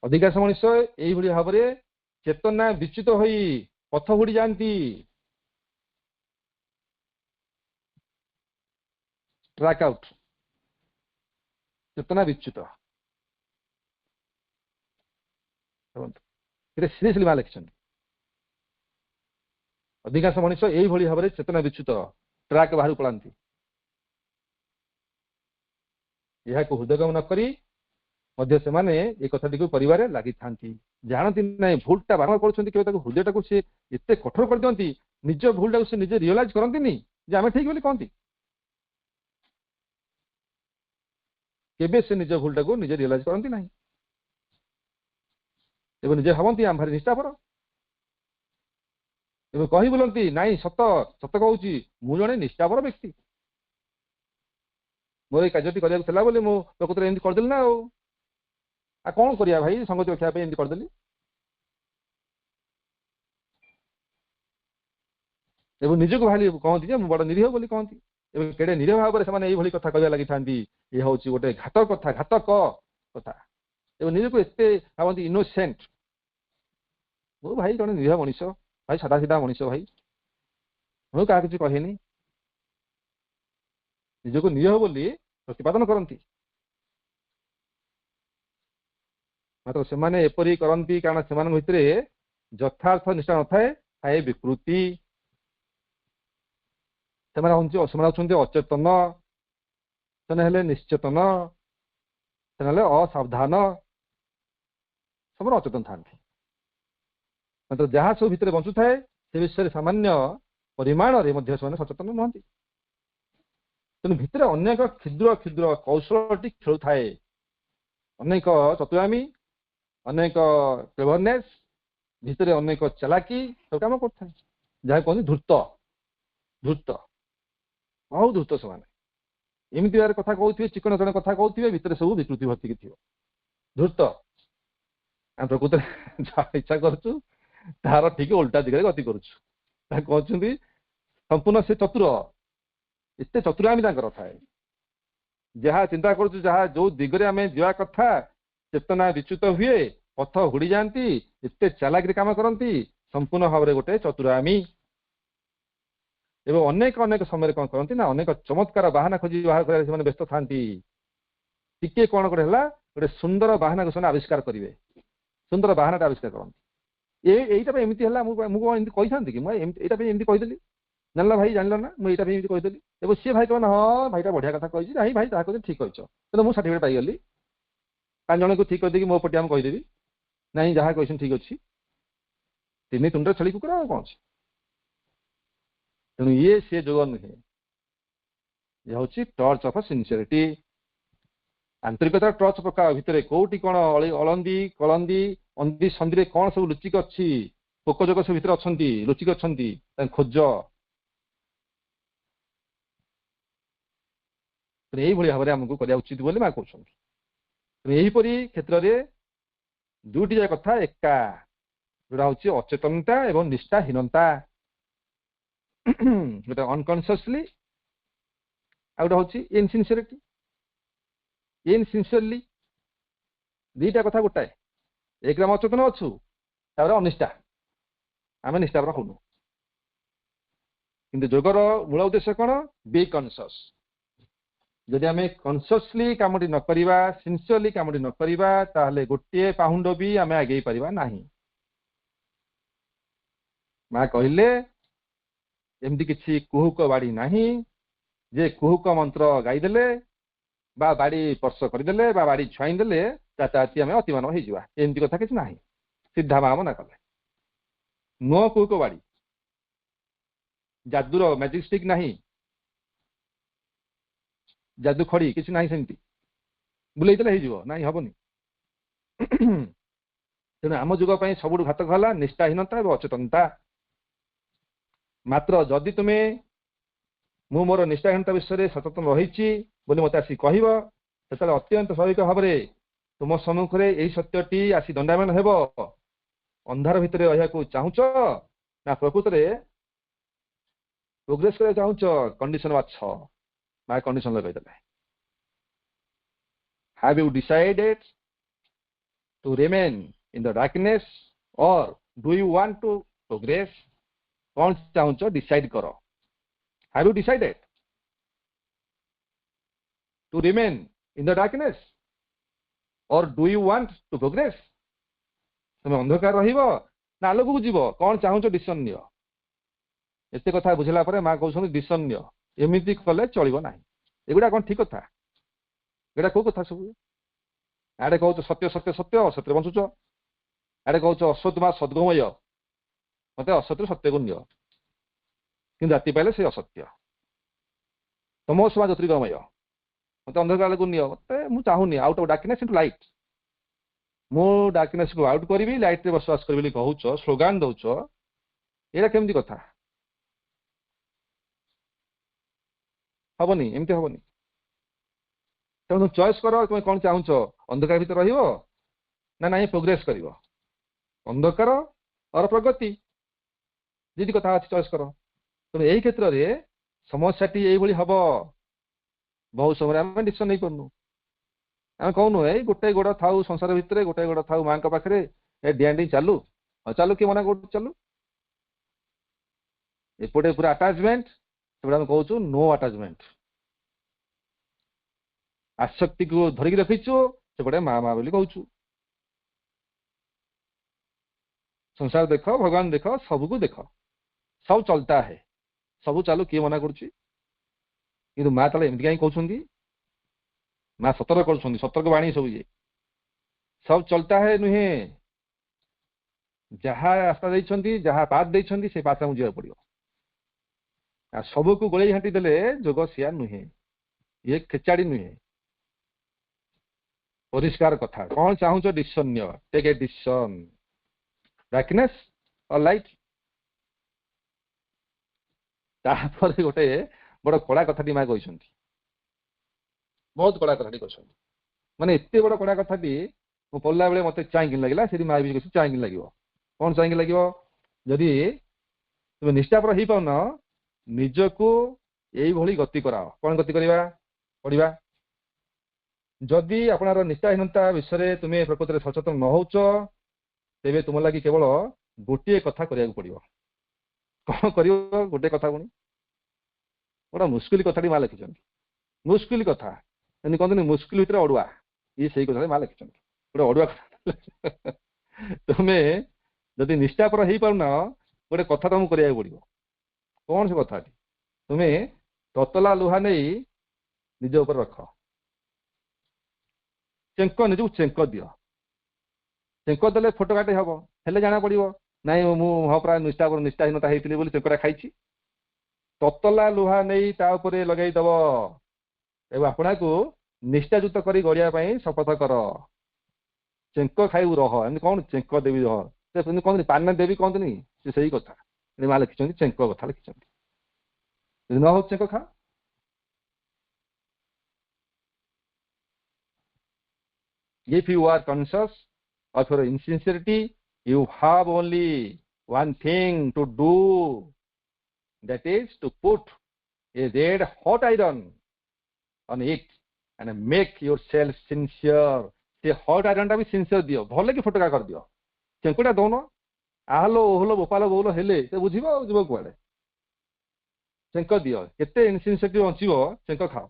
ଅଧିକାଂଶ ମଣିଷ ଏଇଭଳି ଭାବରେ ଚେତନା ବିଚ୍ୟୁତ ହୋଇ ପଥ ହୁଡି ଯାଆନ୍ତି। ଟ୍ରାକ୍ ଆଉଟ୍, ଚେତନା ବିଚ୍ୟୁତ। ସିରିୟସଲି ମା ଲେଖିଛନ୍ତି। ଅଧିକାଂଶ ମଣିଷ ଏଇଭଳି ଭାବରେ ଚେତନା ବିଚ୍ୟୁତ, ଟ୍ରାକ୍ ବାହାରକୁ ପଳାନ୍ତି। ଏହାକୁ ହୃଦୟଙ୍ଗମ ନ କରି ମଧ୍ୟ ସେମାନେ ଏ କଥାଟିକୁ କରିବାରେ ଲାଗିଥାନ୍ତି। ଜାଣନ୍ତି ନାହିଁ ଭୁଲଟା ବାରମ୍ବାର କରୁଛନ୍ତି, କେବେ ତାକୁ ହୃଦୟଟାକୁ ସେ ଏତେ କଠୋର କରିଦିଅନ୍ତି, ନିଜ ଭୁଲଟାକୁ ସେ ନିଜେ ରିଅଲାଇଜ କରନ୍ତିନି ଯେ ଆମେ ଠିକ ବୋଲି କହନ୍ତି। କେବେ ସେ ନିଜ ଭୁଲଟାକୁ ନିଜେ ରିଅଲାଇଜ କରନ୍ତି ନାହିଁ ଏବଂ ନିଜେ ଭାବନ୍ତି ଆମେ ଭାରି ନିଷ୍ଠାପର। ଏବେ କହି ବୁଲନ୍ତି ନାଇଁ ସତ କହୁଛି, ମୁଁ ଜଣେ ନିଷ୍ଠାପର ବ୍ୟକ୍ତି, ମୋର ଏଇ କାର୍ଯ୍ୟଟି କରିବାକୁ ଥିଲା ବୋଲି ମୁଁ ପ୍ରକୃତରେ ଏମିତି କରିଦେଲି ନା। ଆଉ କଣ କରିବା ଭାଇ, ସଂଗତି ରଖିବା ପାଇଁ ଏମିତି କରିଦେଲି। ଏବଂ ନିଜକୁ ଭାରି କହନ୍ତି ଯେ ମୁଁ ବଡ ନିରୀହ ବୋଲି କହନ୍ତି। ଏବଂ କେଡ଼େ ନିରୀହ ଭାବରେ ସେମାନେ ଏଇଭଳି କଥା କହିବା ଲାଗିଥାନ୍ତି। ଏ ହଉଛି ଗୋଟେ ଘାତକ କଥା। ଏବଂ ନିଜକୁ ଏତେ ଭାବନ୍ତି ଇନୋସେଣ୍ଟ। ମୁଁ ଭାଇ ଜଣେ ନିରୀହ ମଣିଷ, ଭାଇ ସାଧାସିଧା ମଣିଷ, ଭାଇ ମୁଁ କାହା କିଛି କହେନି। ନିଜକୁ ନିରୀହ ବୋଲି ପ୍ରତିପାଦନ କରନ୍ତି। ମାତ୍ର ସେମାନେ ଏପରି କରନ୍ତି କାରଣ ସେମାନଙ୍କ ଭିତରେ ଯଥାର୍ଥ ନିଷ୍ଠା ନଥାଏ, ଥାଏ ବିକୃତି। ସେମାନେ ହଉଛନ୍ତି ଅଚେତନ, ସେମାନେ ହେଲେ ନିଶ୍ଚେତନ, ସେମାନେ ହେଲେ ଅସାବଧାନ, ସେମାନେ ଅଚେତନ ଥାନ୍ତି। ମାତ୍ର ଯାହା ସବୁ ଭିତରେ ବଞ୍ଚୁଥାଏ ସେ ବିଷୟରେ ସାମାନ୍ୟ ପରିମାଣରେ ମଧ୍ୟ ସେମାନେ ସଚେତନ ନୁହନ୍ତି। ତେଣୁ ଭିତରେ ଅନେକ କ୍ଷୁଦ୍ର କୌଶଳଟି ଖେଳୁଥାଏ, ଅନେକ ଚତୁରାମୀ, ଅନେକ କ୍ଲେଭରନେସ୍, ଭିତରେ ଅନେକ ଚାଲାକି ସବୁ କାମ କରୁଥାଏ। ଯାହା କୁହନ୍ତି ଧୂର୍ତ୍ତ, ବହୁତ ଧୂର୍ତ୍ତ ସେମାନେ। ଏମିତି ଭାବରେ କଥା କହୁଥିବେ, ଚିକଣ କଥା କହୁଥିବେ, ଭିତରେ ସବୁ ବିକୃତି ଭର୍ତ୍ତିକି ଥିବ। ଧୂର୍ତ୍ତ। ଆମେ ପ୍ରକୃତରେ ଯାହା ଇଚ୍ଛା କରୁଛୁ ତାହାର ଠିକ ଓଲଟା ଦିଗରେ ଗତି କରୁଛୁ। ତାହା କହୁଛନ୍ତି ସମ୍ପୂର୍ଣ୍ଣ ସେ ଚତୁର, ଏତେ ଚତୁରାମି ତାଙ୍କର ଥାଏ। ଯାହା ଚିନ୍ତା କରୁଛୁ, ଯାହା ଯୋଉ ଦିଗରେ ଆମେ ଯିବା କଥା, ଚେତନା ବିଚ୍ୟୁତ ହୁଏ, ପଥ ହୁଡି ଯାଆନ୍ତି, ଏତେ ଚାଲାକିରେ କାମ କରନ୍ତି, ସମ୍ପୂର୍ଣ୍ଣ ଭାବରେ ଗୋଟେ ଚତୁରାମି। ଏବଂ ଅନେକ ଅନେକ ସମୟରେ କଣ କରନ୍ତି ନା, ଅନେକ ଚମତ୍କାର ବାହାନା ଖୋଜି ବାହାର କରିବାରେ ସେମାନେ ବ୍ୟସ୍ତ ଥାନ୍ତି। ଟିକେ କଣ ଗୋଟେ ହେଲା, ଗୋଟେ ସୁନ୍ଦର ବାହାନାକୁ ସେମାନେ ଆବିଷ୍କାର କରିବେ, ସୁନ୍ଦର ବାହାନାଟା ଆବିଷ୍କାର କରନ୍ତି। ଏଇଟା ପାଇଁ ଏମିତି ହେଲା, ମୁଁ କଣ ଏମିତି କହିଥାନ୍ତି କି, ମୁଁ ଏଇଟା ପାଇଁ ଏମିତି କହିଦେଲି, ଜାଣିଲ ଭାଇ, ଜାଣିଲ ନା, ମୁଁ ଏଇଟା ପାଇଁ ଏମିତି କହିଦେଲି। ଏବଂ ସିଏ ଭାଇ କହିବ ହଁ ଭାଇଟା ବଢିଆ କଥା କହିଛି, ନାଇଁ ଭାଇ ଯାହା କହିଛି ଠିକ କହିଛ, କିନ୍ତୁ ମୁଁ ସାର୍ଟିଫିକେଟ ପାଇଗଲି। 5 ଜଣଙ୍କୁ ଠିକ କରିଦେଇକି ମୋ ପଟେ ଆମେ କହିଦେବି, ନାଇଁ ଯାହା କହିଛନ୍ତି ଠିକ ଅଛି। ତିନି ତୁଣ୍ଡରେ ଛେଳି କୁକୁର ଆଉ କଣ ଅଛି। ତେଣୁ ସେ ଯୋଗ ନୁହେଁ, ଇଏ ହଉଛି ଟର୍ଚ୍ଚ ଅଫ ସିନସିୟରିଟି। ଆନ୍ତରିକତାର ଟର୍ଚ୍ଚ ପକାଅ ଭିତରେ, କୋଉଠି କଣ ଅଳନ୍ଦି କଳନ୍ଦି ଅନ୍ଦି ସନ୍ଧିରେ କଣ ସବୁ ଲୁଚିକି ଅଛି, ପୋକ ଯୋଗ ସେ ଭିତରେ ଅଛନ୍ତି, ଲୁଚିକି ଅଛନ୍ତି, ତାଙ୍କୁ ଖୋଜ। ଏଇଭଳି ଭାବରେ ଆମକୁ କରିବା ଉଚିତ ବୋଲି ମା କହୁଛନ୍ତି। ଏହିପରି କ୍ଷେତ୍ରରେ ଦୁଇଟି ଯାକ କଥା ଏକା, ଯୋଉଟା ହଉଛି ଅଚେତନତା ଏବଂ ନିଷ୍ଠାହୀନତା। ଗୋଟେ ଅନକନସିୟସଲି, ଆଉ ଗୋଟେ ହଉଛି ଇନସିନସିୟରିଟି। ଇନସିନସିୟରଲି, ଦିଟା କଥା ଗୋଟାଏ। ଏକରେ ଆମେ ଅଚେତନ ଅଛୁ, ତାପରେ ଅନିଷ୍ଠା, ଆମେ ନିଷ୍ଠାପର ହଉନୁ। କିନ୍ତୁ ଯୋଗର ମୂଳ ଉଦ୍ଦେଶ୍ୟ କଣ? ବି କନସିୟସ୍। ଯଦି ଆମେ କନସିୟସଲି କାମଟି ନ କରିବା, ସିନସିୟରଲି କାମଟି ନ କରିବା, ତାହେଲେ ଗୋଟିଏ ପାହୁଣ୍ଡ ବି ଆମେ ଆଗେଇ ପାରିବା ନାହିଁ। ମା କହିଲେ ଏମିତି କିଛି କୁହୁକ ବାଡି ନାହିଁ ଯେ କୁହୁକ ମନ୍ତ୍ର ଗାଇଦେଲେ ବା ବାଡି ସ୍ପର୍ଶ କରିଦେଲେ ବା ବାଡି ଛୁଆଇଁ ଦେଲେ ରାତାରାତି ଆମେ ଅତିମାନବ ହେଇଯିବା, ଏମିତି କଥା କିଛି ନାହିଁ। ସିଧା ମା ମନା କଲେ ନୋ କୁହୁକ ବାଡି, ଯାଦୁର ମ୍ୟାଜିକ ଷ୍ଟିକ୍ ନାହିଁ, ଯାଦୁ ଖଡି କିଛି ନାହିଁ, ସେମିତି ବୁଲେଇ ଦେଲେ ହେଇଯିବ, ନାଇଁ ହବନି। ତେଣୁ ଆମ ଯୁଗ ପାଇଁ ସବୁଠୁ ଘାତକ ହେଲା ନିଷ୍ଠାହୀନତା ଏବଂ ଅଚେତନତା। ମାତ୍ର ଯଦି ତୁମେ ମୁଁ ମୋର ନିଷ୍ଠାହୀନତା ବିଷୟରେ ସଚେତନ ରହିଛି ବୋଲି ମୋତେ ଆସି କହିବ, ସେତେବେଳେ ଅତ୍ୟନ୍ତ ସ୍ୱାଭାବିକ ଭାବରେ ତୁମ ସମ୍ମୁଖରେ ଏହି ସତ୍ୟଟି ଆସି ଦଣ୍ଡାୟମାନ ହେବ। ଅନ୍ଧାର ଭିତରେ ରହିବାକୁ ଚାହୁଁଛ ନା ପ୍ରକୃତରେ ପ୍ରୋଗ୍ରେସ କରିବାକୁ ଚାହୁଁଛ? କଣ୍ଡିସନ ବାଛ। ମା condition ଲଗାଇଦେଲେ। Have you decided to remain in the darkness or do you want to progress? କଣ ଚାହୁଁଛ ଡିସାଇଡ କର। Have you decided to remain in the darkness or do you want to progress? ତମେ ଅନ୍ଧକାର ରହିବ ନା ଆଲୋକକୁ ଯିବ, କଣ ଚାହୁଁଛ ଡିସିସନ ନିଅ। ଏତେ କଥା ବୁଝିଲା ପରେ ମା କହୁଛନ୍ତି ଡିସିସନ ନିଅ, ଏମିତି କଲେ ଚଳିବ ନାହିଁ। ଏଗୁଡା କଣ ଠିକ କଥା? ଏଗୁଡା କୋଉ କଥା ସବୁ? ଆଡେ କହୁଛ ସତ୍ୟ ସତ୍ୟ ସତ୍ୟ, ଅସତ୍ୟରେ ବଞ୍ଚୁଛ। ଆଡେ କହୁଛ ଅସତ ମା ସଦ୍ଗମୟ, ମତେ ଅସତ୍ୟ ସତ୍ୟକୁ ନିଅ, କିନ୍ତୁ ରାତି ପାଇଲେ ସେ ଅସତ୍ୟ। ତମ ସମାଜ ଜ୍ୟୋତିର୍ଗମୟ, ମତେ ଅନ୍ଧକାରକୁ ନିଅ, ମତେ ମୁଁ ଚାହୁଁନି out of darkness into light. ମୁଁ ଡାର୍କନେସ୍ କୁ ଆଉଟ୍ କରିବି, ଲାଇଟ୍ ରେ ବସବାସ କରିବି ବୋଲି କହୁଛ, ସ୍ଲୋଗାନ ଦଉଛ, ଏଇଟା କେମିତି କଥା? ହବନି, ଏମିତି ହବନି। ତେଣୁ ଚଏସ୍ କର, ତୁମେ କଣ ଚାହୁଁଛ? ଅନ୍ଧକାର ଭିତରେ ରହିବ ନା ନାଇଁ ପ୍ରୋଗ୍ରେସ କରିବ? ଅନ୍ଧକାର ଅର ପ୍ରଗତି, ଯଦି କଥା ଅଛି ଚଏସ୍ କର। ତେଣୁ ଏଇ କ୍ଷେତ୍ରରେ ସମସ୍ୟାଟି ଏଇଭଳି ହବ। ବହୁ ସମୟରେ ଆମେ ଡିସିସନ ନେଇପାରୁନୁ। ଆମେ କହୁନୁ ଏଇ ଗୋଟେ ଗୋଡ ଥାଉ ସଂସାର ଭିତରେ, ଗୋଟେ ଗୋଡ ଥାଉ ମାଙ୍କ ପାଖରେ, ଏ ଡିଆଁ ଡିଁ ଚାଲୁ। ଚାଲୁ, କିଏ ମନା କରୁଛୁ? ଚାଲୁ। ଏପଟେ ପୁରା ଆଟାଚମେଣ୍ଟ, ସେପଟେ ଆମେ କହୁଛୁ ନୋ ଆଟାଚମେଣ୍ଟ। ଆସକ୍ତିକୁ ଧରିକି ରଖିଛୁ, ସେପଟେ ମା ମା ବୋଲି କହୁଛୁ। ସଂସାର ଦେଖ, ଭଗବାନ ଦେଖ, ସବୁକୁ ଦେଖ, ସବୁ ଚଲତା ହେ, ସବୁ ଚାଲୁ, କିଏ ମନା କରୁଛି? କିନ୍ତୁ ମା ତାହେଲେ ଏମିତି କାହିଁ କହୁଛନ୍ତି? ମା ସତର୍କ କରୁଛନ୍ତି, ସତର୍କ ବାଣୀ ସବୁ। ଇଏ ସବୁ ଚଲତା ହେ ନୁହେଁ, ଯାହା ରାସ୍ତା ଦେଇଛନ୍ତି, ଯାହା ପାଥ ଦେଇଛନ୍ତି, ସେ ପାଥ ଆମକୁ ଯିବାକୁ ପଡିବ। ଆଉ ସବୁକୁ ଗୋଳେଇ ଘାଣ୍ଟି ଦେଲେ ଯୋଗ ସିଆ ନୁହେଁ, ଇଏ ଖେଚାଡି ନୁହେଁ। ପରିଷ୍କାର କଥା, କଣ ଚାହୁଁଛ ଡିସିସନ ନିଅ, take a decision, darkness or light. ତାପରେ ଗୋଟେ ବଡ କଡା କଥାଟି ମା କହିଛନ୍ତି, ବହୁତ କଡା କଥାଟି କହିଛନ୍ତି। ମାନେ ଏତେ ବଡ କଡା କଥାଟି ମୁଁ ପଢିଲା ବେଳେ ମତେ ଚାହିଁକି ଲାଗିଲା ସେଠି ମା ବି ଚାହିଁକି ଲାଗିବ। କଣ ଚାହିଁକି ଲାଗିବ? ଯଦି ତୁମେ ନିଷ୍ଠାପର ହେଇପାରୁନ ନିଜକୁ ଏଇଭଳି ଗତି କରାଅ। କଣ ଗତି କରିବା ପଢିବା? ଯଦି ଆପଣର ନିଷ୍ଠାହୀନତା ବିଷୟରେ ତୁମେ ପ୍ରକୃତରେ ସଚେତନ ନ ହଉଛ ତେବେ ତୁମ ଲାଗି କେବଳ ଗୋଟିଏ କଥା କରିବାକୁ ପଡିବ। କଣ କରିବ? ଗୋଟେ କଥା ପୁଣି ଗୋଟେ ମୁସ୍କିଲ କଥାଟି ମା ଲେଖିଛନ୍ତି। ମୁସ୍କିଲ କଥା ଏମିତି କହନ୍ତୁନି, ମୁସ୍କିଲ ଭିତରେ ଅଡୁଆ। ଇଏ ସେଇ କଥା ମା ଲେଖିଛନ୍ତି, ଗୋଟେ ଅଡୁଆ କଥା। ତୁମେ ଯଦି ନିଷ୍ଠାପର ହେଇପାରୁନ ଗୋଟେ କଥା ତମକୁ କରିବାକୁ ପଡିବ। କଣ ସେ କଥାଟି? ତୁମେ ତତଲା ଲୁହା ନେଇ ନିଜ ଉପରେ ରଖ, ଚେଙ୍କ ନିଜକୁ ଚେଙ୍କ ଦିଅ। ଚେଙ୍କ ଦେଲେ ଫୋଟକାଟି ହବ, ହେଲେ ଜଣା ପଡିବ ନାଇଁ ମୁଁ ହଁ ପ୍ରାୟ ନିଷ୍ଠାହୀନତା ହେଇଥିଲି ବୋଲି ଚେଙ୍କଟା ଖାଇଛି। ତତଲା ଲୁହା ନେଇ ତା ଉପରେ ଲଗେଇଦବ ଏବଂ ଆପଣଙ୍କୁ ନିଷ୍ଠାଯୁକ୍ତ କରି ଗଢିବା ପାଇଁ ଶପଥ କର। ଚେଙ୍କ ଖାଇବୁ ରହ, ଏମିତି କଣ ଚେଙ୍କ ଦେବି ରହ, ସେମିତି କହନ୍ତୁନି ପାନ ଦେବି କହନ୍ତୁନି, ସେ ସେଇ କଥା ମା ଲେଖିଛନ୍ତି, ଚେଙ୍କ କଥା ଲେଖିଛନ୍ତି। ଯଦି ନ ହଉଛି ଚେଙ୍କ ଖା। If you are conscious of your insincerity, you have only one thing to do, that is to put a red hot iron on it and make yourself sincere. ସେ ହଟ୍ ଆଇରନଟା ବି ସିନସିୟର ଦିଅ, ଭଲ କି ଫୋଟକା କରିଦିଅ। ଚେଙ୍କୁଟା ଦଉନ, ଆହଲୋ ଓହଲୋ ବୋପାଲ ବୋଉଲ ହେଲେ ସେ ବୁଝିବ ଆଉ ଯିବ କୁଆଡେ। ଚେଙ୍କ ଦିଅ, କେତେ ଇନସିନସିୟରିଟି ବଞ୍ଚିବ, ଚେଙ୍କ ଖାଅ।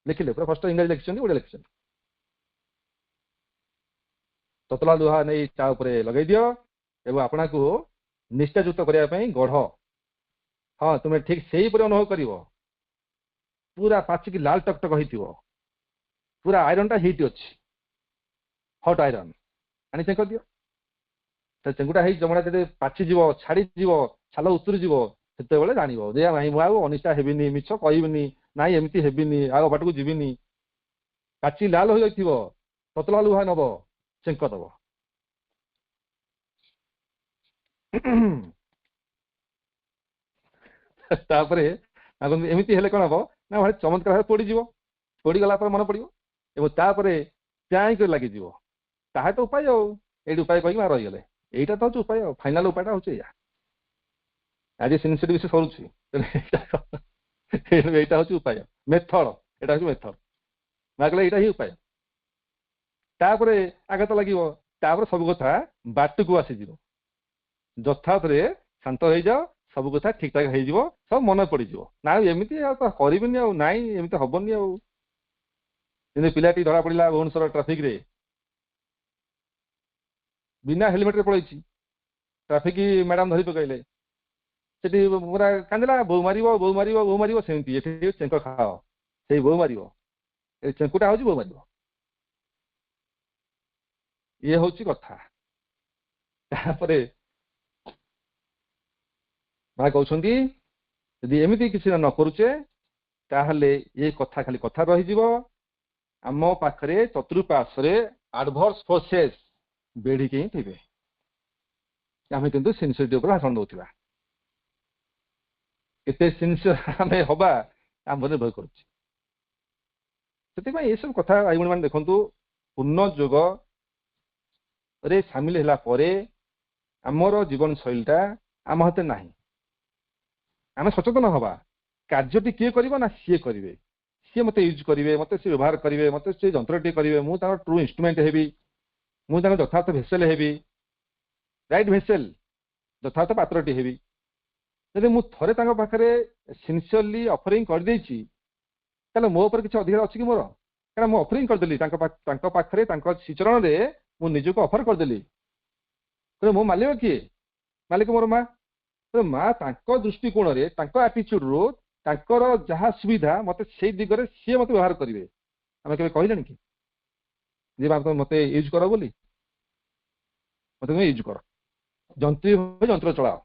ଲେଖିଲେ ପୁରା ଫାଷ୍ଟ ଇଂରାଜୀ ଲେଖିଛନ୍ତି, ଓଡ଼ିଆ ଲେଖିଛନ୍ତି। ତତଲା ଲୁହା ନେଇ ତା ଉପରେ ଲଗେଇ ଦିଅ ଏବଂ ଆପଣଙ୍କୁ ନିଷ୍ଠାଯୁକ୍ତ କରିବା ପାଇଁ ଗଢ। ହଁ ତୁମେ ଠିକ ସେଇପରି ଅନୁଭବ କରିବ, ପୁରା ପାଚିକି ଲାଲ ଟକଟକ ହେଇଥିବ, ପୁରା ଆଇରନଟା ହିଟ୍ ଅଛି, ହଟ୍ ଆଇରନ ଆଣି ଚେଙ୍କ ଦିଅ। ଚେଙ୍କୁଟା ହେଇ ଚମଡ଼ା ଯଦି ପାଚିଯିବ, ଛାଡିଯିବ, ଛାଲ ଉତୁରିଯିବ, ସେତେବେଳେ ଜାଣିବ ଯେ ନାଇଁ ମୁଁ ଆଉ ଅନିଷ୍ଠା ହେବିନି, ମିଛ କହିବିନି, ନାଇଁ ଏମିତି ହେବିନି, ଆଉ ବାଟକୁ ଯିବିନି। ପାଚି ଲାଲ ହୋଇଯାଇଥିବ, ତତଲା ଲୁହା ନବ, ଚେଙ୍କ ଦବ। ତାପରେ ଏମିତି ହେଲେ କଣ ହବ ନା ଭାରି ଚମତ୍କାର ଭାବେ ପୋଡିଯିବ। ପୋଡିଗଲା ପରେ ମନେ ପଡିବ ଏବଂ ତାପରେ ଚାହିଁ କରି ଲାଗିଯିବ। ତାହା ତ ଉପାୟ ଆଉ, ଏଇଠି ଉପାୟ କହିକି ମା ରହିଗଲେ। ଏଇଟା ତ ହଉଛି ଉପାୟ, ଫାଇନାଲ ଉପାୟଟା ହଉଛି ଏଇଆ। ଆଜି ସିନସିୟରିଟି ବିଷୟ ସରୁଛି, ଏଇଟା ହଉଛି ଉପାୟ, ମେଥଡ। ଏଇଟା ହଉଛି ମେଥଡ। ମା କହିଲେ ଏଇଟା ହିଁ ଉପାୟ। ତାପରେ ଆଘାତ ଲାଗିବ, ତାପରେ ସବୁ କଥା ବାଟକୁ ଆସିଯିବ। ଯଥାର୍ଥରେ ଶାନ୍ତ ହେଇଯାଅ, ସବୁ କଥା ଠିକ ଠାକ ହେଇଯିବ, ସବୁ ମନେ ପଡିଯିବ। ନା ଏମିତି ଆଉ ତ କରିବିନି, ଆଉ ନାଇଁ ଏମିତି ହବନି। ଆଉ ଯେମିତି ପିଲାଟି ଧରା ପଡିଲା ଭୁବନେଶ୍ୱର ଟ୍ରାଫିକରେ, ବିନା ହେଲମେଟରେ ପଳେଇଛି, ଟ୍ରାଫିକ ମ୍ୟାଡାମ ଧରି ପକାଇଲେ, ସେଠି ପୁରା କାନ୍ଦିଲା, ବୋଉ ମାରିବ ବୋଉ ମାରିବ ବୋଉ ମାରିବ। ସେମିତି ଏଠି ଚେଙ୍କ ଖାଅ, ସେଇ ବୋଉ ମାରିବ। ଏ ଚେଙ୍କୁଟା ହଉଛି ବୋଉ ମାରିବ। ଇଏ ହଉଛି କଥା। ତାପରେ ମା କହୁଛନ୍ତି ଯଦି ଏମିତି କିଛି ନ କରୁଛେ ତାହେଲେ ଏ କଥା ଖାଲି କଥା ରହିଯିବ। ଆମ ପାଖରେ ଚତୁଃପାର୍ଶ୍ୱରେ ଆଡଭର୍ସ ଫୋର୍ସେସ୍ ବେଢିକି ହିଁ ଥିବେ, ଆମେ କିନ୍ତୁ ସିନସିୟରିଟି ଉପରେ ଭାଷଣ ଦଉଥିବା। କେତେ ସିନସିୟର ଆମେ ହବା ଆମ ମନରେ ଭୟ କରୁଛି। ସେଥିପାଇଁ ଏସବୁ କଥା ଭାଇ ଭଉଣୀ ମାନେ ଦେଖନ୍ତୁ, ପୂର୍ଣ୍ଣ ଯୋଗରେ ସାମିଲ ହେଲା ପରେ ଆମର ଜୀବନ ଶୈଳୀଟା ଆମ ହାତରେ ନାହିଁ। ଆମେ ସଚେତନ ହବା, କାର୍ଯ୍ୟଟି କିଏ କରିବ ନା ସିଏ କରିବେ, ସିଏ ମତେ ୟୁଜ୍ କରିବେ, ମତେ ସିଏ ବ୍ୟବହାର କରିବେ, ମତେ ସେ ଯନ୍ତ୍ରଟି କରିବେ, ମୁଁ ତାଙ୍କର ଟ୍ରୁ ଇନଷ୍ଟ୍ରୁମେଣ୍ଟ ହେବି, ମୁଁ ତାଙ୍କର ଯଥାର୍ଥ ଭେସେଲ ହେବି, ରାଇଟ୍ ଭେସେଲ, ଯଥାର୍ଥ ପାତ୍ରଟି ହେବି। ଯଦି ମୁଁ ଥରେ ତାଙ୍କ ପାଖରେ ସିନସିୟରଲି ଅଫରିଂ କରିଦେଇଛି, ତାହେଲେ ମୋ ଉପରେ କିଛି ଅଧିକାର ଅଛି କି ମୋର? କାରଣ ମୁଁ ଅଫରିଂ କରିଦେଲି ତାଙ୍କ ପାଖରେ, ତାଙ୍କ ଶ୍ରୀଚରଣରେ ମୁଁ ନିଜକୁ ଅଫର କରିଦେଲି। ମୋ ମାଲିକ କିଏ? ମାଲିକ ମୋର ମା। ମା ତାଙ୍କ ଦୃଷ୍ଟିକୋଣରେ, ତାଙ୍କ ଆଟିଚ୍ୟୁଡରୁ, ତାଙ୍କର ଯାହା ସୁବିଧା ମତେ ସେଇ ଦିଗରେ ସିଏ ମତେ ବ୍ୟବହାର କରିବେ। ଆମେ କେବେ କହିଲେଣି କି ଯେ ମତେ ୟୁଜ୍ କର ବୋଲି? ମତେ ତୁମେ ୟୁଜ୍ କର, ଯନ୍ତ୍ରୀ ଭାବେ ଯନ୍ତ୍ର ଚଳାଅ।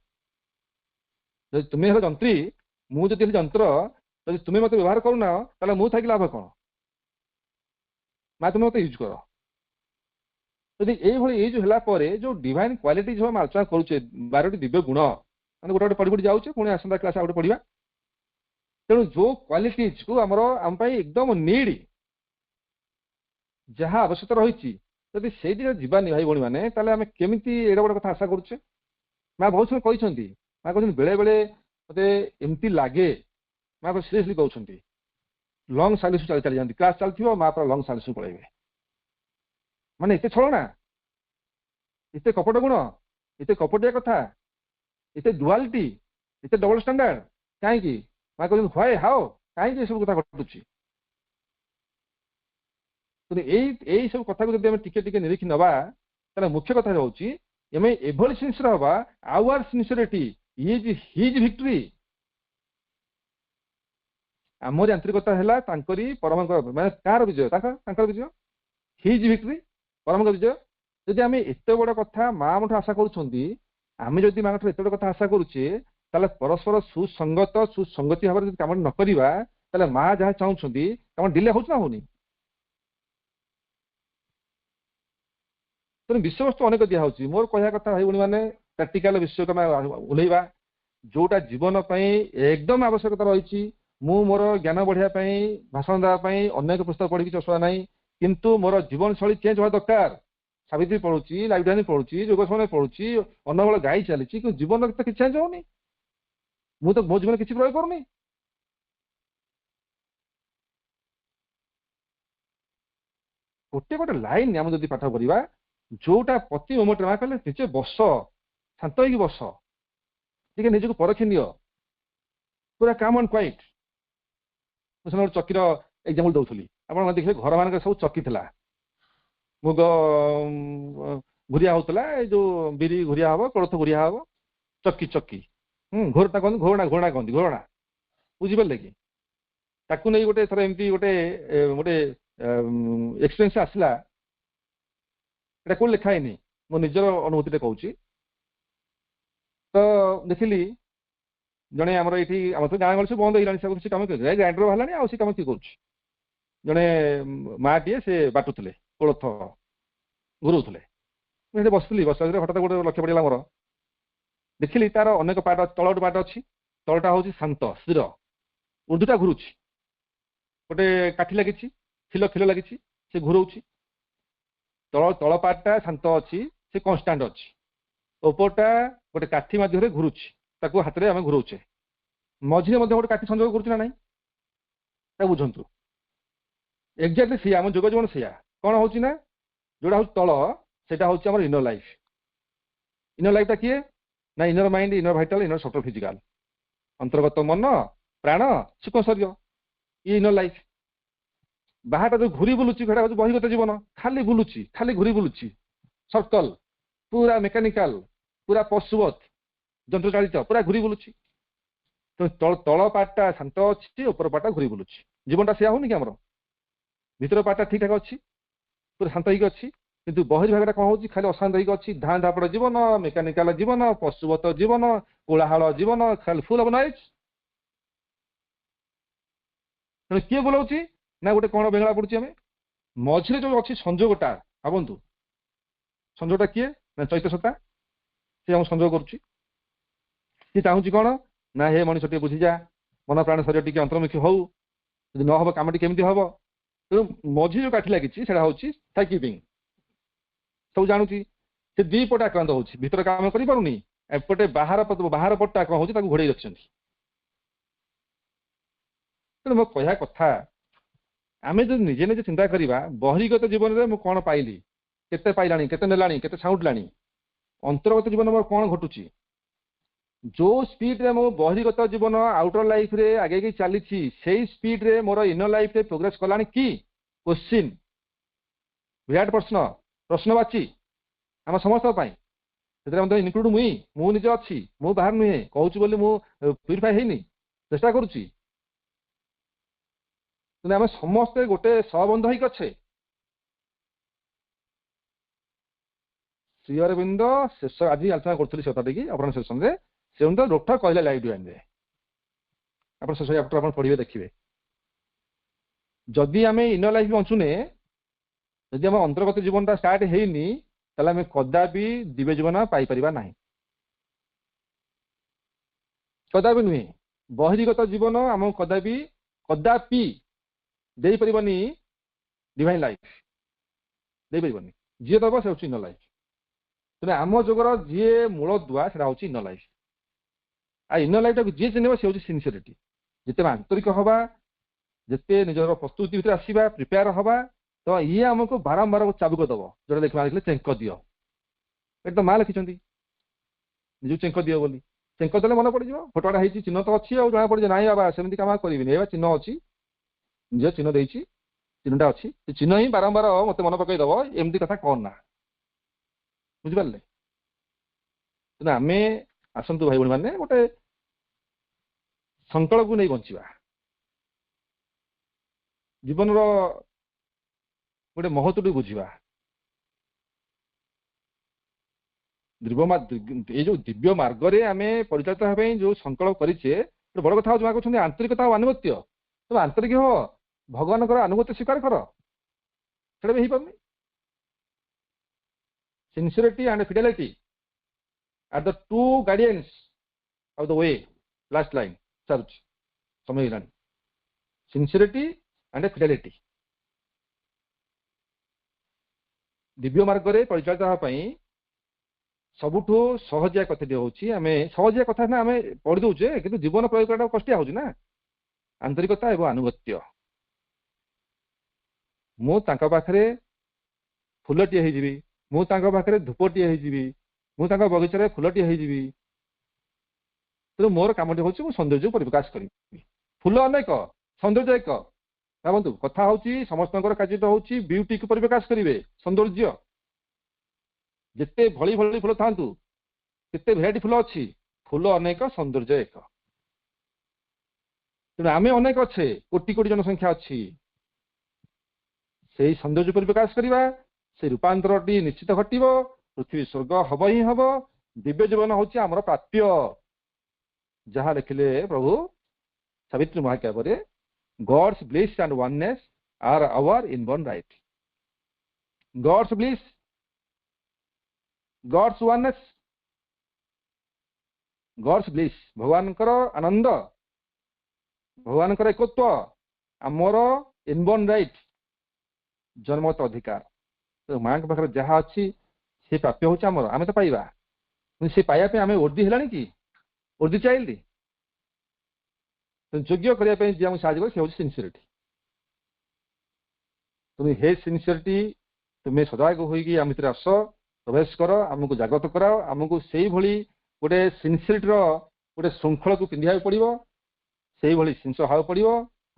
ଯଦି ତୁମେ ହେଲ ଯନ୍ତ୍ରୀ, ମୁଁ ଯଦି ହେଲି ଯନ୍ତ୍ର, ଯଦି ତୁମେ ମତେ ବ୍ୟବହାର କରୁନ ତାହେଲେ ମୁଁ ଥାଇକି ଲାଭ କଣ? ମା ତୁମେ ମତେ ୟୁଜ୍ କର। ଯଦି ଏଇଭଳି ୟୁଜ୍ ହେଲା ପରେ ଯୋଉ ଡିଭାଇନ କ୍ୱାଲିଟି ଯୋଉ ଆମେ ଆଲୋଚନା କରୁଛେ, 12ଟି ଦିବ୍ୟ ଗୁଣ, ମାନେ ଗୋଟେ ପଢି ପଢି ଯାଉଛେ, ପୁଣି ଆସନ୍ତା କ୍ଲାସ ଆଉ ଗୋଟେ ପଢିବା। ତେଣୁ ଯୋଉ କ୍ୱାଲିଟିଜକୁ ଆମ ପାଇଁ ଏକଦମ ନିଡ୍, ଯାହା ଆବଶ୍ୟକତା ରହିଛି ଯଦି ସେଇଦିନ ଯିବାନି ଭାଇ ଭଉଣୀ ମାନେ ତାହେଲେ ଆମେ କେମିତି ଏଇଟା ଗୋଟେ କଥା ଆଶା କରୁଛେ। ମା ବହୁତ ସମୟ କହିଛନ୍ତି, ମା କହିଛନ୍ତି ବେଳେ ବେଳେ ମତେ ଏମିତି ଲାଗେ, ମା ସିରିୟସଲି କହୁଛନ୍ତି, ଲଙ୍ଗ ସାର୍ଭିସ ଚାଲି ଚାଲି ଯାଆନ୍ତି, କ୍ଲାସ ଚାଲିଥିବ ମା ପୁରା ଲଙ୍ଗ ସାର୍ଭିସ ପଳେଇବେ। ମାନେ ଏତେ ଛଳନା, ଏତେ କପଟ ଗୁଣ, ଏତେ କପଟିଆ କଥା, ଏତେ ଡୁଆଲିଟି, ଏତେ ଡବଲ ଷ୍ଟାଣ୍ଡାର୍ଡ କାହିଁକି? ମା କହୁଛନ୍ତି ହ୍ୱାଇ ହାଓ, କାହିଁକି ଏସବୁ କଥା ଘଟୁଛି? କିନ୍ତୁ ଏଇ ସବୁ କଥାକୁ ଯଦି ଆମେ ଟିକେ ଟିକେ ନିରୀକ୍ଷି ନବା ତାହେଲେ ମୁଖ୍ୟ କଥା ହେଉଛି ଆମେ ଏଭଳି ସିନ୍ସିୟର ହବା, our sincerity is his victory. ଆମର ଆନ୍ତରିକତା ହେଲା ତାଙ୍କରି ପରମଙ୍କ, ମାନେ କାହାର ବିଜୟ? ତାଙ୍କର ବିଜୟ, ହିଜ ଭିକ୍ଟୋରି, ପରମଙ୍କ ବିଜୟ। ଯଦି ଆମେ ଏତେ ବଡ କଥା ମା ଆମଠୁ ଆଶା କରୁଛନ୍ତି, ଆମେ ଯଦି ମାଙ୍କଠୁ ଏତେ ବଡ କଥା ଆଶା କରୁଛେ ତାହେଲେ ପରସ୍ପର ସୁସଙ୍ଗତ ସୁସଙ୍ଗତି ଭାବରେ ଯଦି କାମ ନ କରିବା ତାହେଲେ ମା ଯାହା ଚାହୁଁଛନ୍ତି କାମ ଡିଲେ ହଉଛି ନା ହଉନି? ତେଣୁ ବିଷୟବସ୍ତୁ ଅନେକ ଦିଆହଉଛି। ମୋର କହିବା କଥା ଭାଇ ଭଉଣୀ ମାନେ ପ୍ରାକ୍ଟିକାଲ ବିଷୟକୁ ଆମେ ଓହ୍ଲେଇବା, ଯୋଉଟା ଜୀବନ ପାଇଁ ଏକଦମ ଆବଶ୍ୟକତା ରହିଛି। ମୁଁ ମୋର ଜ୍ଞାନ ବଢିବା ପାଇଁ, ଭାଷଣ ଦେବା ପାଇଁ ଅନେକ ପୁସ୍ତକ ପଢି କିଛି ଅସୁବିଧା ନାହିଁ, କିନ୍ତୁ ମୋର ଜୀବନଶୈଳୀ ଚେଞ୍ଜ ହବା ଦରକାର। ସାବିତ୍ରୀ ପଢୁଛି, ଲାଇବ୍ରେରୀ ପଢୁଛି, ଯୋଗ ସମୟ ପଢୁଛି, ଅନବଳ ଗାଇ ଚାଲିଛି, କିନ୍ତୁ ଜୀବନ ତ କିଛି ଚେଞ୍ଜ ହଉନି। ମୁଁ ତ ମୋ ଜୀବନରେ କିଛି ପ୍ରୟୋଗ କରୁନି। ଗୋଟେ ଗୋଟେ ଲାଇନ ଆମେ ଯଦି ପାଠ କରିବା, ଯୋଉଟା ପ୍ରତି ମୋମେଣ୍ଟରେ ମା କହିଲେ ନିଜେ ବସ, ଶାନ୍ତ ହେଇକି ବସ, ଟିକେ ନିଜକୁ ପରଖି ନିଅ, ପୁରା କାମ ଆଣ୍ଡ କ୍ୱାଇଟ। ମୁଁ ସେମାନେ ଚକିର ଏକ୍ସାମ୍ପଲ ଦଉଥିଲି, ଆପଣ ଦେଖିବେ ଘର ମାନଙ୍କରେ ସବୁ ଚକି ଥିଲା, ମୁଗ ଘୁରିଆ ହଉଥିଲା, ଏଇ ଯୋଉ ବିରି ଘୁରିଆ ହବ, କୋଳଥ ଘୁରିଆ ହବ, ଚକି ଚକି ଘୋରଣା କହନ୍ତି, ଘୋରଣା କହନ୍ତି, ଘୋରଣା, ବୁଝିପାରିଲେ କି? ତାକୁ ନେଇ ଗୋଟେ ଥର ଏମିତି ଗୋଟେ ଗୋଟେ ଏକ୍ସପିରିଏନ୍ସ ଆସିଲା, এটা କୋଉ ଲେଖା ହେଇନି, ମୋ ନିଜର ଅନୁଭୂତିରେ କହୁଛି। ତ ଦେଖିଲି ଜଣେ ଆମର ଏଇଠି, ଆମର ତ ଗାଁ ଗହଳି ସବୁ ବନ୍ଦ ହେଇଗଲାଣି, ସବୁ କିଛି କାମ ଗ୍ରାଇଣ୍ଡର ବାହାରିଲାଣି, ଆଉ ସେ କାମ କିଏ କରୁଛି? ଜଣେ ମାଟିଏ ସେ ବାଟୁଥିଲେ, କୋଳଥ ଘୁରଉଥିଲେ। ମୁଁ ସେଠି ବସିଥିଲି, ବସିଲା ହଠାତ୍ ଗୋଟେ ଲକ୍ଷ୍ୟ ପଡ଼ିଗଲା ମୋର, ଦେଖିଲି ତାର ଅନେକ ପାର୍ଟ, ତଳ ଗୋଟେ ପାର୍ଟ ଅଛି, ତଳଟା ହଉଛି ଶାନ୍ତ ସ୍ଥିର, ଉର୍ଦ୍ଧୁଟା ଘୁରୁଛି, ଗୋଟେ କାଠି ଲାଗିଛି, ଖିଲ ଖିଲ ଲାଗିଛି, ସେ ଘୁରଉଛି। ତଳ ପାର୍ଟଟା ଶାନ୍ତ ଅଛି, ସେ କନଷ୍ଟାଣ୍ଟ ଅଛି। ଉପରଟା ଗୋଟେ କାଠି ମାଧ୍ୟମରେ ଘୁରୁଛି, ତାକୁ ହାତରେ ଆମେ ଘୁରଉଛେ, ମଝିରେ ମଧ୍ୟ ଗୋଟେ କାଠି ସଂଯୋଗ କରୁଛି ନା ନାହିଁ? ତାକୁ ବୁଝନ୍ତୁ। ଏକ୍ଜାକ୍ଟଲି ସେଇଆ ଆମ ଯୋଗ ଜୀବନ ସେଇଆ। କଣ ହଉଛି ନା, ଯୋଉଟା ହଉଛି ତଳ ସେଇଟା ହଉଛି ଆମର ଇନର ଲାଇଫ। ଇନର ଲାଇଫଟା କିଏ? ନା inner mind, inner vital, inner software physical, ଅନ୍ତର୍ଗତ ମନ, ପ୍ରାଣ, ସୂକ୍ଷ୍ମ ଶରୀର, ଇଏ ଇନର ଲାଇଫ। ବାହାରଟା ଯୋଉ ଘୁରି ବୁଲୁଛି ସେଟା ହଉଛି ବହିର୍ଗତ ଜୀବନ, ଖାଲି ବୁଲୁଛି, ଖାଲି ଘୁରି ବୁଲୁଛି, ସର୍କଲ, ପୁରା ମେକାନିକାଲ, ପୁରା ପଶୁବତ, ଯନ୍ତ୍ର ଚାଳିତ, ପୁରା ଘୁରି ବୁଲୁଛି। ତଳ ପାର୍ଟଟା ଶାନ୍ତ ଅଛି, ଉପର ପାର୍ଟଟା ଘୁରି ବୁଲୁଛି। ଜୀବନଟା ସେଇଆ ହଉନି କି ଆମର? ଭିତର ପାର୍ଟଟା ଠିକ ଠାକ ଅଛି, ପୁରା ଶାନ୍ତ ହେଇକି ଅଛି, କିନ୍ତୁ ବହିର୍ଭାଗଟା କଣ ହଉଛି? ଖାଲି ଅଶାନ୍ତ ହେଇକି ଅଛି, ଧାଁ ଧାପଡ଼ ଜୀବନ, ମେକାନିକାଲ ଜୀବନ, ପଶୁବତ ଜୀବନ, କୋଳାହଳ ଜୀବନ, ଖାଲି ଫୁଲ ଅଫ ନଏଜ। ତେଣୁ କିଏ ବୁଲଉଛି? ନା ଗୋଟେ କଣ ବେଙ୍ଗଳା ପଡୁଛି ଆମେ ମଝିରେ ଯୋଉ ଅଛି ସଂଯୋଗଟା, ଭାବନ୍ତୁ ସଂଯୋଗଟା କିଏ? ନା ଚୈତ୍ୟ ସତ୍ତା, ସେ ଆମକୁ ସଂଯୋଗ କରୁଛି। ସେ ଚାହୁଁଛି କଣ? ନା ହେ ମଣିଷ ଟିକେ ବୁଝିଯା, ମନ ପ୍ରାଣ ଶରୀର ଟିକେ ଅନ୍ତର୍ମୁଖୀ ହଉ, ଯଦି ନ ହବ କାମଟି କେମିତି ହବ? ତେଣୁ ମଝି ଯୋଉ କାଠି ଲାଗିଛି ସେଟା ହଉଛି ସାଇକିପିଂ, ସବୁ ଜାଣୁଛି। ସେ ଦି ପଟେ ଆକ୍ରାନ୍ତ ହଉଛି, ଭିତରେ କାମ କରିପାରୁନି, ଏପଟେ ବାହାର ପଟଟା କଣ ହଉଛି, ତାକୁ ଘୋଡେଇ ରଖିଛନ୍ତି। ତେଣୁ ମୋ କହିବା କଥା, ଆମେ ଯଦି ନିଜେ ନିଜେ ଚିନ୍ତା କରିବା, ବହିର୍ଗତ ଜୀବନରେ ମୁଁ କଣ ପାଇଲି, କେତେ ପାଇଲାଣି, କେତେ ନେଲାଣି, କେତେ ଛାଉଁଟିଲାଣି, ଅନ୍ତର୍ଗତ ଜୀବନ ମୋର କଣ ଘଟୁଛି? ଯୋଉ ସ୍ପିଡରେ ମୋ ବହିର୍ଗତ ଜୀବନ ଆଉଟର ଲାଇଫରେ ଆଗେଇକି ଚାଲିଛି, ସେଇ ସ୍ପିଡରେ ମୋର ଇନର ଲାଇଫରେ ପ୍ରୋଗ୍ରେସ କଲାଣି କି? କ୍ୱେଶ୍ଚିନ୍, ବିରାଟ ପ୍ରଶ୍ନ, ପ୍ରଶ୍ନବାଚୀ ଆମ ସମସ୍ତଙ୍କ ପାଇଁ। ସେଥିରେ ମଧ୍ୟ ଇନକ୍ଲୁଡ ମୁଁ ନିଜେ ଅଛି, ମୁଁ ବାହାର ନୁହେଁ, କହୁଛି ବୋଲି ମୁଁ ପ୍ୟୁରିଫାଇ ହେଇନି, ଚେଷ୍ଟା କରୁଛି। କିନ୍ତୁ ଆମେ ସମସ୍ତେ ଗୋଟେ ସହବନ୍ଧ ହେଇକି ଅଛେ। ଶ୍ରୀ ଅରବିନ୍ଦ ଶେଷ ଆଜି ଆଲୋଚନା କରୁଥିଲି ସେ କଥାଟିକି ଆପଣ ସେସନରେ, ସେ ଡକ୍ଟର କହିଲେ ଲାଇଫ ଡିଭାଇନରେ, ଆପଣ ଶେଷ ଚାପ୍ଟର ଆପଣ ପଢିବେ, ଦେଖିବେ। ଯଦି ଆମେ ଇନର ଲାଇଫ ବଞ୍ଚୁନେ, ଯଦି ଆମ ଅନ୍ତର୍ଗତ ଜୀବନଟା ଷ୍ଟାର୍ଟ ହେଇନି, ତାହେଲେ ଆମେ କଦାପି ଦିବ୍ୟ ଜୀବନ ପାଇପାରିବା ନାହିଁ, କଦାପି ନୁହେଁ। ବହିର୍ଗତ ଜୀବନ ଆମକୁ କଦାପି ଦେଇପାରିବନି ଡିଭାଇନ ଲାଇଫ। ଦେଇପାରିବନି। ଯିଏ ଦବ ସେ ହେଉଛି ଇନର ଲାଇଫ। ତେଣୁ ଆମ ଯୋଗର ଯିଏ ମୂଳ ଦୁଆ ସେଟା ହେଉଛି ଇନର ଲାଇଫ। ଆଉ ଇନର ଲାଇଫଟାକୁ ଯିଏ ଚିହ୍ନିବ ସେ ହେଉଛି ସିନସିୟରିଟି। ଯେତେ ଆନ୍ତରିକ ହବା, ଯେତେ ନିଜର ପ୍ରସ୍ତୁତି ଭିତରେ ଆସିବା, ପ୍ରିପେୟାର ହବା, ତ ଇଏ ଆମକୁ ବାରମ୍ବାର ଚାବୁକ ଦବ। ଯୋଉଟା ଲେଖିଲେ ଚେଙ୍କ ଦିଅ, ଏଠି ତ ମା ଲେଖିଛନ୍ତି ନିଜକୁ ଚେଙ୍କ ଦିଅ ବୋଲି। ଚେଙ୍କ ଦେଲେ ମନେ ପଡିଯିବ, ଫଟୋଟା ହେଇଛି, ଚିହ୍ନ ତ ଅଛି, ଆଉ ଜଣା ପଡିଯିବ ନାଇଁ ବାବା ସେମିତି କାମ କରିବିନି, ଏ ଚିହ୍ନ ଅଛି, ନିଜ ଚିହ୍ନ ଦେଇଛି, ଚିହ୍ନଟା ଅଛି, ସେ ଚିହ୍ନ ହିଁ ବାରମ୍ବାର ମତେ ମନେ ପକେଇ ଦବ ଏମିତି କଥା କଣ ନା। ବୁଝିପାରିଲେ? ତେଣୁ ଆମେ ଆସନ୍ତୁ ଭାଇ ଭଉଣୀ ମାନେ ଗୋଟେ ସଂକଳ୍ପକୁ ନେଇ ବଞ୍ଚିବା। ଜୀବନର ଗୋଟେ ମହତ୍ଵକୁ ବୁଝିବା। ଏଇ ଯୋଉ ଦିବ୍ୟ ମାର୍ଗରେ ଆମେ ପରିଚାଳିତ ହେବା ପାଇଁ ଯୋଉ ସଂକଳ୍ପ କରିଛେ, ଗୋଟେ ବଡ କଥା ହଉଛି ମା କହୁଛନ୍ତି ଆନ୍ତରିକତା ଆଉ ଆନୁଗତ୍ୟ। ତମେ ଆନ୍ତରିକ ହବ, ଭଗବାନଙ୍କର ଆନୁଗତ୍ୟ ସ୍ୱୀକାର କର, ସେଟା ବି ହେଇପାରୁନି। Sincerity and fidelity are the two guardians of the way. Last line ଚାଲୁଛି, ସମୟ ହେଇଗଲାଣି। ସିନସିୟରିଟି ଆଣ୍ଡ ଫିଡେଲିଟି, ଦିବ୍ୟ ମାର୍ଗରେ ପରିଚାଳିତ ହେବା ପାଇଁ ସବୁଠୁ ସହଜିଆ କଥାଟି ହଉଛି, ଆମେ ସହଜିଆ କଥା ନା ଆମେ ପଢି ଦଉଛେ, କିନ୍ତୁ ଜୀବନ ପ୍ରୟୋଗ କରିବା କଷ୍ଟିଆ ହଉଛି ନା। ଆନ୍ତରିକତା ଏବଂ ଆନୁଗତ୍ୟ। ମୁଁ ତାଙ୍କ ପାଖରେ ଫୁଲଟିଏ ହେଇଯିବି, ମୁଁ ତାଙ୍କ ପାଖରେ ଧୂପଟିଏ ହେଇଯିବି, ମୁଁ ତାଙ୍କ ବଗିଚାରେ ଫୁଲଟିଏ ହେଇଯିବି। ତେଣୁ ମୋର କାମଟି ହଉଛି ମୁଁ ସୌନ୍ଦର୍ଯ୍ୟ ପରିପ୍ରକାଶ କରିବି। ଫୁଲ ଅନେକ, ସୌନ୍ଦର୍ଯ୍ୟ ଏକ। ଭାବନ୍ତୁ, କଥା ହଉଛି ସମସ୍ତଙ୍କର କାର୍ଯ୍ୟ ହଉଛି ବିୟୁଟିକୁ ପରିପ୍ରକାଶ କରିବେ, ସୌନ୍ଦର୍ଯ୍ୟ। ଯେତେ ଭଳି ଭଳି ଫୁଲ ଥାନ୍ତୁ, କେତେ ଭେରାଇଟି ଫୁଲ ଅଛି, ଫୁଲ ଅନେକ, ସୌନ୍ଦର୍ଯ୍ୟ ଏକ। ତେଣୁ ଆମେ ଅନେକ ଅଛେ, କୋଟି କୋଟି ଜନସଂଖ୍ୟା ଅଛି। ସେଇ ସୌନ୍ଦର୍ଯ୍ୟ ପରିପ୍ରକାଶ କରିବା, ସେ ରୂପାନ୍ତରଟି ନିଶ୍ଚିତ ଘଟିବ। ପୃଥିବୀ ସ୍ୱର୍ଗ ହବ ହିଁ ହବ। ଦିବ୍ୟ ଜୀବନ ହଉଛି ଆମର ପ୍ରାପ୍ୟ। ଯାହା ଲେଖିଲେ ପ୍ରଭୁ ସାବିତ୍ରୀ ମହାକାବ୍ୟରେ, God's bliss and oneness are our inborn right. God's bliss, God's oneness, God's bliss, ଭଗବାନଙ୍କର ଆନନ୍ଦ, ଭଗବାନଙ୍କର ଏକତ୍ୱ, ଆମର ଇନବର୍ନ ରାଇଟ୍, ଜନ୍ମଗତ ଅଧିକାର। ମାଙ୍କ ପାଖରେ ଯାହା ଅଛି ସେ ପ୍ରାପ୍ୟ ହଉଛି ଆମର, ଆମେ ତ ପାଇବା। କିନ୍ତୁ ସେ ପାଇବା ପାଇଁ ଆମେ ଉର୍ଦ୍ଦି ହେଲାଣି କି? ଉର୍ଦ୍ଦି ଚାଇଲ୍ଡ। ଯୋଗ୍ୟ କରିବା ପାଇଁ ଯିଏ ଆମକୁ ସାହାଯ୍ୟ କରେ ସେ ହଉଛି ସିନସିୟରିଟି। ତୁମେ ହେ ସିନସିୟରିଟି, ତୁମେ ସଜାଗ ହୋଇକି ଆମ ଭିତରେ ଆସ, ପ୍ରବେଶ କର, ଆମକୁ ଜାଗ୍ରତ କରାଅ। ଆମକୁ ସେଇଭଳି ଗୋଟେ ସିନସିୟରିଟିର ଗୋଟେ ଶୃଙ୍ଖଳକୁ ପିନ୍ଧିବାକୁ ପଡିବ, ସେଇଭଳି ଜିନିଷ ହେବାକୁ ପଡିବ।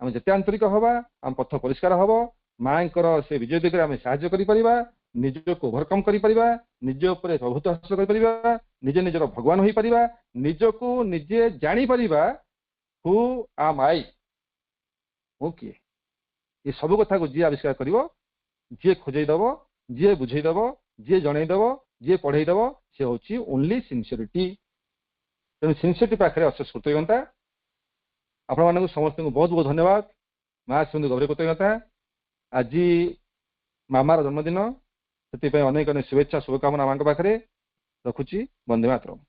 ଆମେ ଯେତେ ଆନ୍ତରିକ ହବା, ଆମ ପଥ ପରିଷ୍କାର ହବ, ମାଙ୍କର ସେ ବିଜୟ ଦିଗରେ ଆମେ ସାହାଯ୍ୟ କରିପାରିବା, ନିଜକୁ ଓଭରକମ କରିପାରିବା, ନିଜ ଉପରେ ପ୍ରଭୁତ୍ୱ ହାସଲ କରିପାରିବା, ନିଜେ ନିଜର ଭଗବାନ ହୋଇପାରିବା, ନିଜକୁ ନିଜେ ଜାଣିପାରିବା। ହୁ am I, ମୁଁ କିଏ? ଏ ସବୁ କଥାକୁ ଯିଏ ଆବିଷ୍କାର କରିବ, ଯିଏ ଖୋଜେଇ ଦବ, ଯିଏ ବୁଝେଇ ଦବ, ଯିଏ ଜଣେଇ ଦବ, ଯିଏ ପଢେଇ ଦବ, ସେ ହଉଛି ଓନ୍ଲି ସିନସିୟରିଟି। ତେଣୁ ସିନସିୟରିଟି ପାଖରେ ଅଶେଷ କୃତଜ୍ଞତା। ଆପଣମାନଙ୍କୁ ସମସ୍ତଙ୍କୁ ବହୁତ ବହୁତ ଧନ୍ୟବାଦ। ମା ଶିଶୁଙ୍କୁ ଗଭୀର କୃତଜ୍ଞତା। ଆଜି ମାମାର ଜନ୍ମଦିନ, ସେଥିପାଇଁ ଅନେକ ଅନେକ ଶୁଭେଚ୍ଛା, ଶୁଭକାମନା ମାଙ୍କ ପାଖରେ ରଖୁଛି। ବନ୍ଦେ ମାତରମ୍।